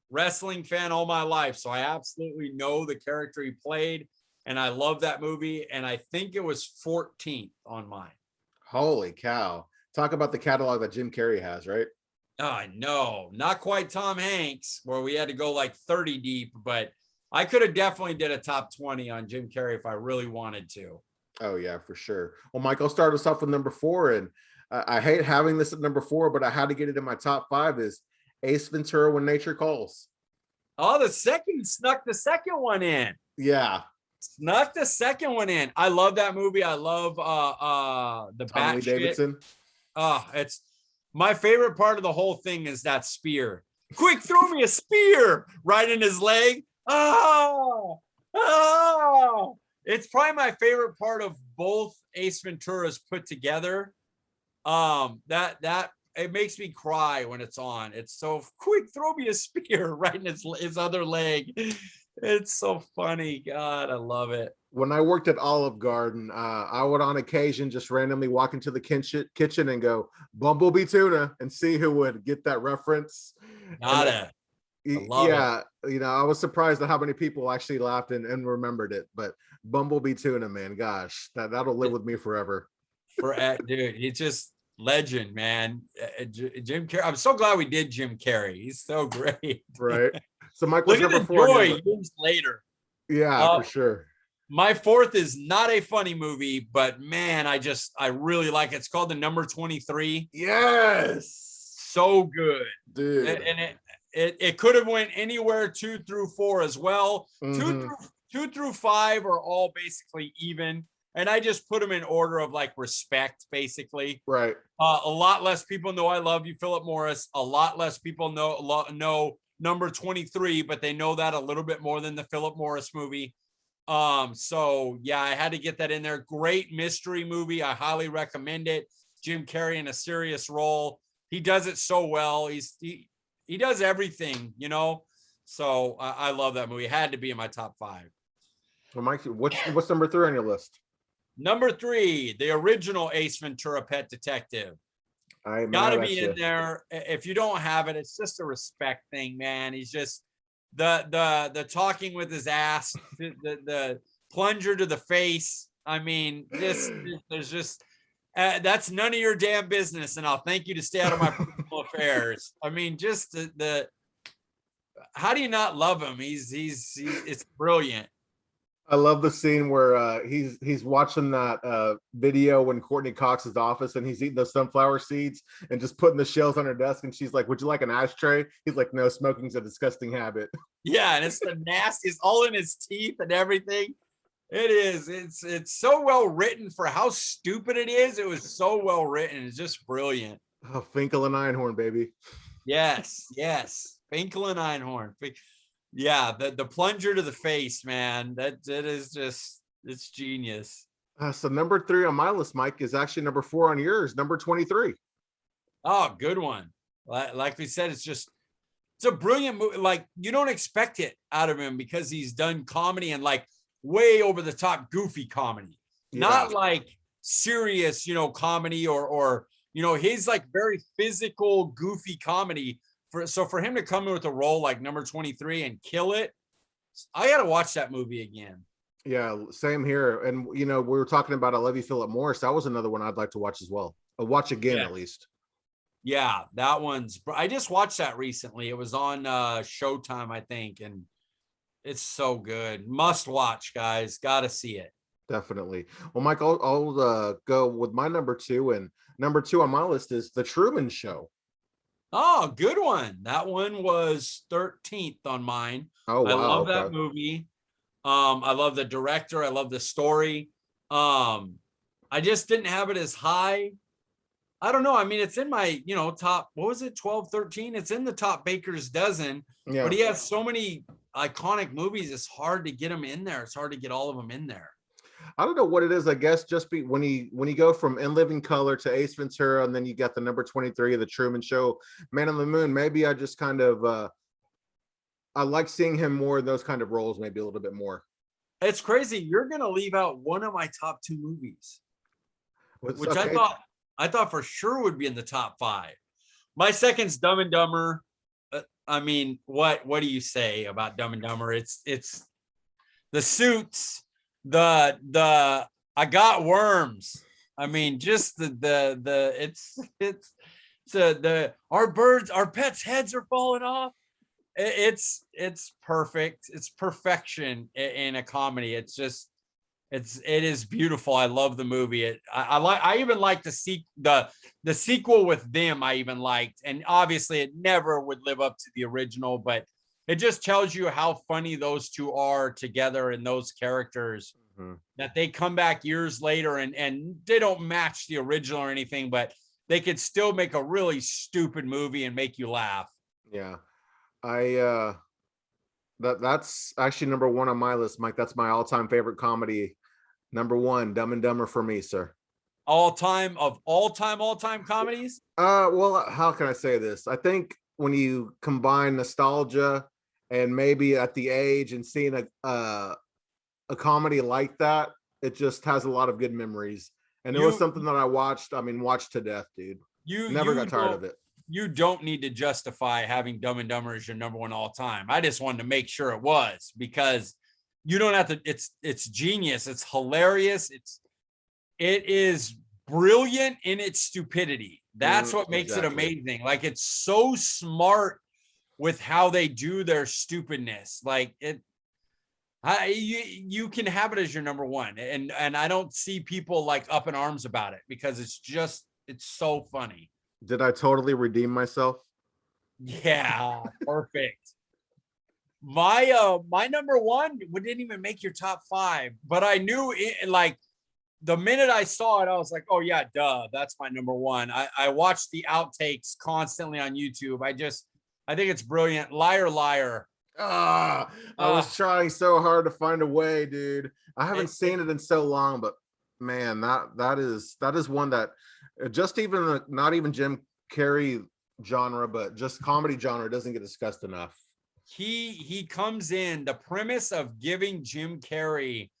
Wrestling fan all my life, so I absolutely know the character he played, and I love that movie, and I think it was 14th on mine. Holy cow. Talk about the catalog that Jim Carrey has, right? I know, not quite Tom Hanks, where we had to go like 30 deep, but I could have definitely did a top 20 on Jim Carrey if I really wanted to. Oh yeah, for sure. Well, Mike, I'll start us off with number 4, and I hate having this at number 4, but I had to get it in my top 5 is Ace Ventura: When Nature Calls. Oh, snuck the second one in. Yeah. Snuck the second one in. I love that movie. I love the Tommy Davidson. It's my favorite part of the whole thing is that spear. Quick, throw me a spear right in his leg. Oh, it's probably my favorite part of both Ace Venturas put together. That it makes me cry when it's on. It's so quick, throw me a spear right in his other leg. It's so funny. God, I love it. When I worked at Olive Garden, I would on occasion just randomly walk into the kitchen and go, Bumblebee Tuna, and see who would get that reference. Got it. Yeah, you know, I was surprised at how many people actually laughed and remembered it. But Bumblebee Tuna, man, gosh, that'll live with me forever. Dude, he's just legend, man. Jim Carrey. I'm so glad we did Jim Carrey. He's so great. Right. So Mike, look at the joy years later. Yeah, for sure. My 4th is not a funny movie, but man, I really like it. It's called The Number 23. Yes. So good, dude. And it could have went anywhere 2 through 4 as well. Mm-hmm. 2 through 5 are all basically even. And I just put them in order of like respect, basically. Right. A lot less people know I Love You, Philip Morris. A lot less people know Number 23, but they know that a little bit more than the Philip Morris movie. So yeah, I had to get that in there. Great mystery movie. I highly recommend it. Jim Carrey in a serious role. He does it so well. He does everything, you know. So I love that movie. It had to be in my top 5. Well, Mike, what's number 3 on your list? Number 3, the original Ace Ventura: Pet Detective. Gotta be in there. If you don't have it, it's just a respect thing, man. He's just the talking with his ass, the plunger to the face. I mean, there's just that's none of your damn business, and I'll thank you to stay out of my personal affairs. I mean, just the how do you not love him? It's brilliant. I love the scene where he's watching that video when Courtney Cox's office, and he's eating those sunflower seeds and just putting the shells on her desk, and she's like, would you like an ashtray? He's like, no, smoking's a disgusting habit. Yeah, and it's the nasty, it's all in his teeth and everything. It is. It's so well written for how stupid it is. It was so well written. It's just brilliant. Oh, Finkel and Einhorn, baby. Yes. Finkel and Einhorn. Yeah, the plunger to the face, man. That is just, it's genius. So number 3 on my list, Mike, is actually number 4 on yours, number 23. Oh, good one. Like we said, it's a brilliant movie. Like, you don't expect it out of him because he's done comedy and like way over the top goofy comedy, not like serious, comedy or his like very physical, goofy comedy. For him to come in with a role like number 23 and kill it, I got to watch that movie again. Yeah, same here. And, we were talking about I Love You, Philip Morris. That was another one I'd like to watch as well. I'll watch again, at least. Yeah, that one's, I just watched that recently. It was on Showtime, I think. And it's so good. Must watch, guys. Got to see it. Definitely. Well, Mike, I'll go with my number two, and number two on my list is The Truman Show. Oh, good one. That one was 13th on mine. Oh I wow, love that okay. movie. I love the director. I love the story. I just didn't have it as high. I don't know. I mean, it's in my, top, what was it, 12, 13? It's in the top Baker's dozen, but Yeah. he has so many iconic movies. It's hard to get them in there. It's hard to get all of them in there. I don't know what it is. I guess just when you go from In Living Color to Ace Ventura, and then you got the number 23 of The Truman Show, Man on the Moon. Maybe I just kind of I like seeing him more in those kind of roles, maybe a little bit more. It's crazy. You're going to leave out one of my top two movies, which Okay. I thought for sure would be in the top five. My second's Dumb and Dumber. I mean, what do you say about Dumb and Dumber? It's the suits, the I got worms. I mean, just our pets' heads are falling off. It's perfect. It's perfection in a comedy. It is beautiful. I love the movie. I even like the sequel with them. I even liked, and obviously it never would live up to the original, but it just tells you how funny those two are together and those characters, that they come back years later and they don't match the original or anything, but they could still make a really stupid movie and make you laugh. Yeah. That's actually number one on my list, Mike. That's my all-time favorite comedy. Number one, Dumb and Dumber for me, sir. All time comedies. Well, how can I say this? I think when you combine nostalgia and maybe at the age and seeing a comedy like that, it just has a lot of good memories. And it was something that I watched. I mean, watched to death, dude. Never got tired of it. You don't need to justify having Dumb and Dumber as your number one all time. I just wanted to make sure it was, because you don't have to. It's genius. It's hilarious. It is brilliant in its stupidity. That's what makes it amazing. Like, it's so smart with how they do their stupidness. Like, you can have it as your number one, and I don't see people like up in arms about it, because it's so funny. Did I totally redeem myself? Yeah, perfect. My number one didn't even make your top five, but I knew it. Like, the minute I saw it, I was like, oh yeah, duh, that's my number one. I watched the outtakes constantly on YouTube. I think it's brilliant. Liar, Liar. I was trying so hard to find a way, dude. I haven't seen it in so long, but man, that is one that just even not even Jim Carrey genre, but just comedy genre doesn't get discussed enough. He comes in, the premise of giving Jim Carrey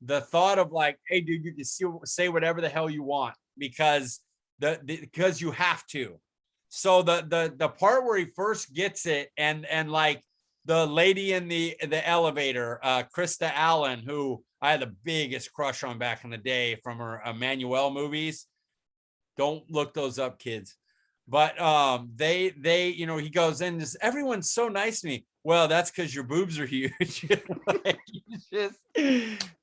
the thought of like, hey dude, you can say whatever the hell you want, because because you have to. So the part where he first gets it, and like the lady in the elevator, Krista Allen, who I had the biggest crush on back in the day from her Emmanuelle movies. Don't look those up, kids. But they he goes in, just, everyone's so nice to me. Well, that's because your boobs are huge. Like,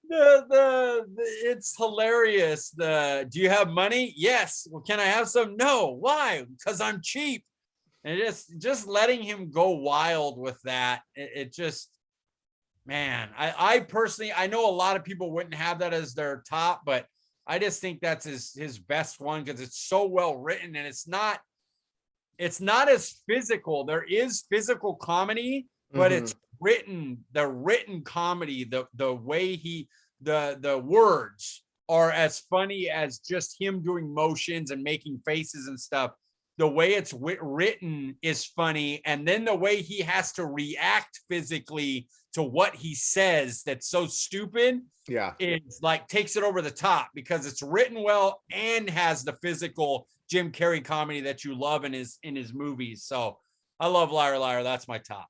it's hilarious. Do you have money? Yes. Well, can I have some? No. Why? Because I'm cheap. And just letting him go wild with that. It just, man, I personally, I know a lot of people wouldn't have that as their top, but I just think that's his best one, because it's so well written, and it's not as physical. There is physical comedy, but it's written, the written comedy, the way the words are as funny as just him doing motions and making faces and stuff. The way it's written is funny, and then the way he has to react physically to what he says that's so stupid, it's like takes it over the top, because it's written well and has the physical Jim Carrey comedy that you love in his movies. So I love Liar Liar. That's my top.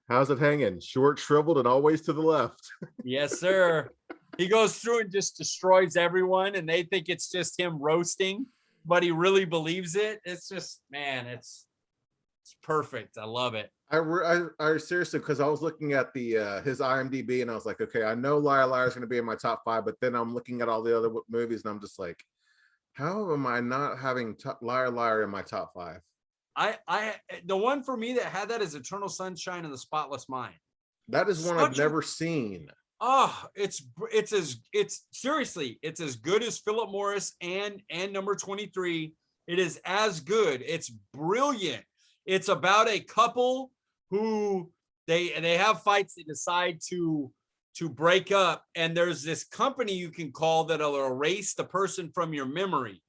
How's it hanging? Short, shriveled, and always to the left. Yes, sir. He goes through and just destroys everyone, and they think it's just him roasting, but he really believes it. It's just, man, It's perfect. I love it. I seriously, because I was looking at the his IMDb and I was like, okay, I know Liar Liar is going to be in my top 5, but then I'm looking at all the other movies and I'm just like, how am I not having Liar Liar in my top 5? The one for me that had that is Eternal Sunshine of the Spotless Mind. That is one I've never seen. Oh, it's seriously, it's as good as Philip Morris and number 23. It is as good. It's brilliant. It's about a couple who they have fights. They decide to break up, and there's this company you can call that'll erase the person from your memory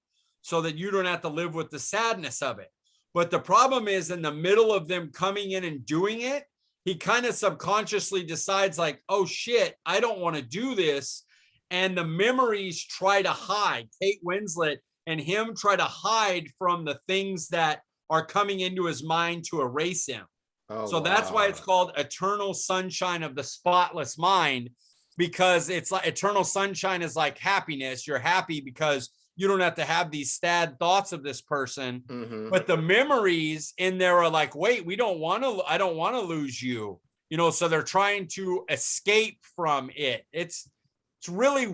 so that you don't have to live with the sadness of it. But the problem is, in the middle of them coming in and doing it, he kind of subconsciously decides like, oh shit, I don't want to do this. And the memories try to hide. Kate Winslet and him try to hide from the things that are coming into his mind to erase him. Oh, so that's why it's called Eternal Sunshine of the Spotless Mind, because it's like eternal sunshine is like happiness. You're happy because you don't have to have these sad thoughts of this person. Mm-hmm. But the memories in there are like, wait, I don't want to lose you. You know, so they're trying to escape from it. It's really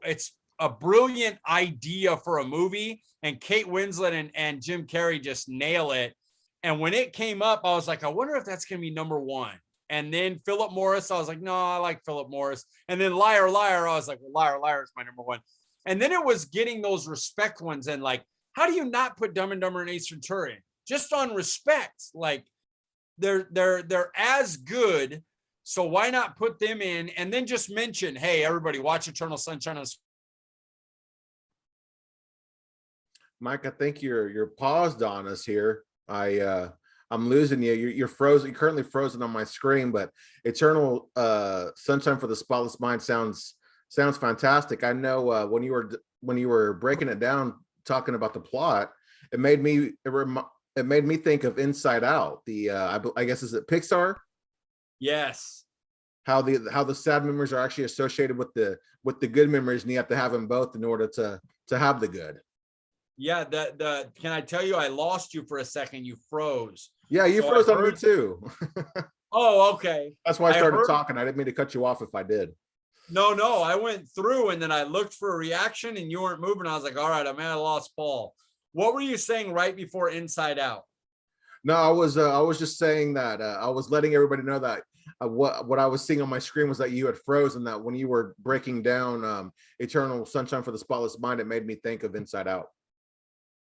it's a brilliant idea for a movie, and Kate Winslet and Jim Carrey just nail it. And when it came up, I was like, I wonder if that's going to be number 1. And then Philip Morris, I was like, no, I like Philip Morris. And then Liar Liar, I was like, well, Liar Liar is my number 1. And then it was getting those respect ones. And like, how do you not put Dumb and Dumber and Ace Ventura in? Just on respect. Like they're as good. So why not put them in and then just mention, hey, everybody watch Eternal Sunshine of the... Mike, I think you're paused on us here. I'm losing you. You're frozen. You're currently frozen on my screen, but Eternal Sunshine for the Spotless Mind sounds fantastic. I know when you were breaking it down, talking about the plot, it made me think of Inside Out. The I guess, is it Pixar? Yes. How the sad memories are actually associated with the good memories, and you have to have them both in order to have the good. Yeah, can I tell you, I lost you for a second. You froze. Yeah, you froze on me too. Oh, okay. That's why I started talking. I didn't mean to cut you off if I did. No, I went through and then I looked for a reaction and you weren't moving. I was like, all right, I may have lost Paul. What were you saying right before Inside Out? No, I was just saying that I was letting everybody know that what I was seeing on my screen was that you had frozen. That when you were breaking down Eternal Sunshine for the Spotless Mind, it made me think of Inside Out.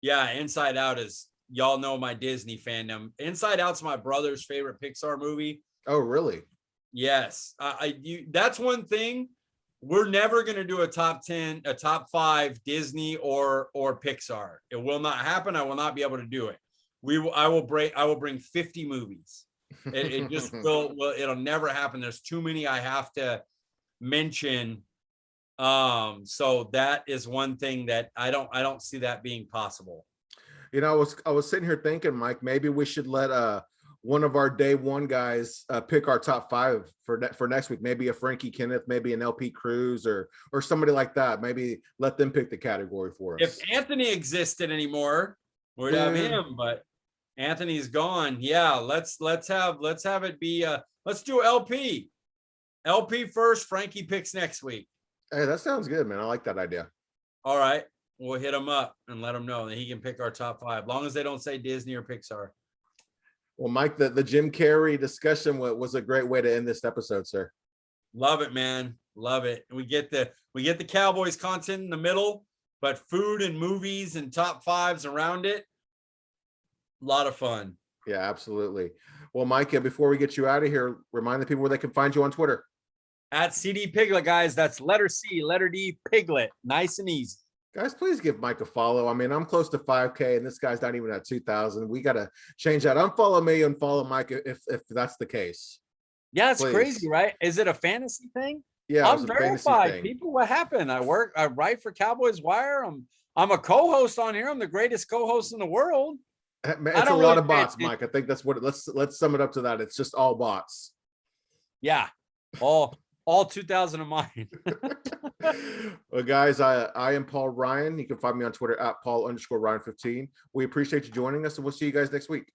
Yeah, Inside Out is, y'all know my Disney fandom. Inside Out's my brother's favorite Pixar movie. Oh, really? Yes. That's one thing. We're never going to do a top 10, a top 5 Disney or Pixar. It will not happen. I will not be able to do it. I will bring 50 movies. It just it'll never happen. There's too many I have to mention. So that is one thing that I don't see that being possible. You know, I was sitting here thinking, Mike, maybe we should let one of our day one guys pick our top 5 for next week. Maybe a Frankie Kenneth, maybe an LP Cruz or somebody like that. Maybe let them pick the category for us. If Anthony existed anymore, we'd have him, but Anthony's gone. Yeah, let's have it be let's do LP first. Frankie picks next week. Hey, that sounds good, man. I like that idea. All right, we'll hit him up and let him know that he can pick our top 5, long as they don't say Disney or Pixar. Well, Mike, the Jim Carrey discussion was a great way to end this episode, sir. Love it, man. Love it. We get the Cowboys content in the middle, but food and movies and top 5s around it. A lot of fun. Yeah, absolutely. Well, Mike, before we get you out of here, remind the people where they can find you on Twitter. At CD Piglet, guys. That's letter C, letter D, Piglet. Nice and easy. Guys, please give Mike a follow. I mean, I'm close to 5K and this guy's not even at 2,000. We got to change that. Unfollow me and follow Mike if that's the case. Yeah, it's crazy, right? Is it a fantasy thing? Yeah, I'm verified. People, what happened? I write for Cowboys Wire. I'm a co-host on here. I'm the greatest co-host in the world. It's a lot of bots, Mike. I think that's what let's sum it up to that. It's just all bots. Yeah. All 2,000 of mine. Well, guys, I am Paul Ryan. You can find me on Twitter at Paul_Ryan15. We appreciate you joining us, and we'll see you guys next week.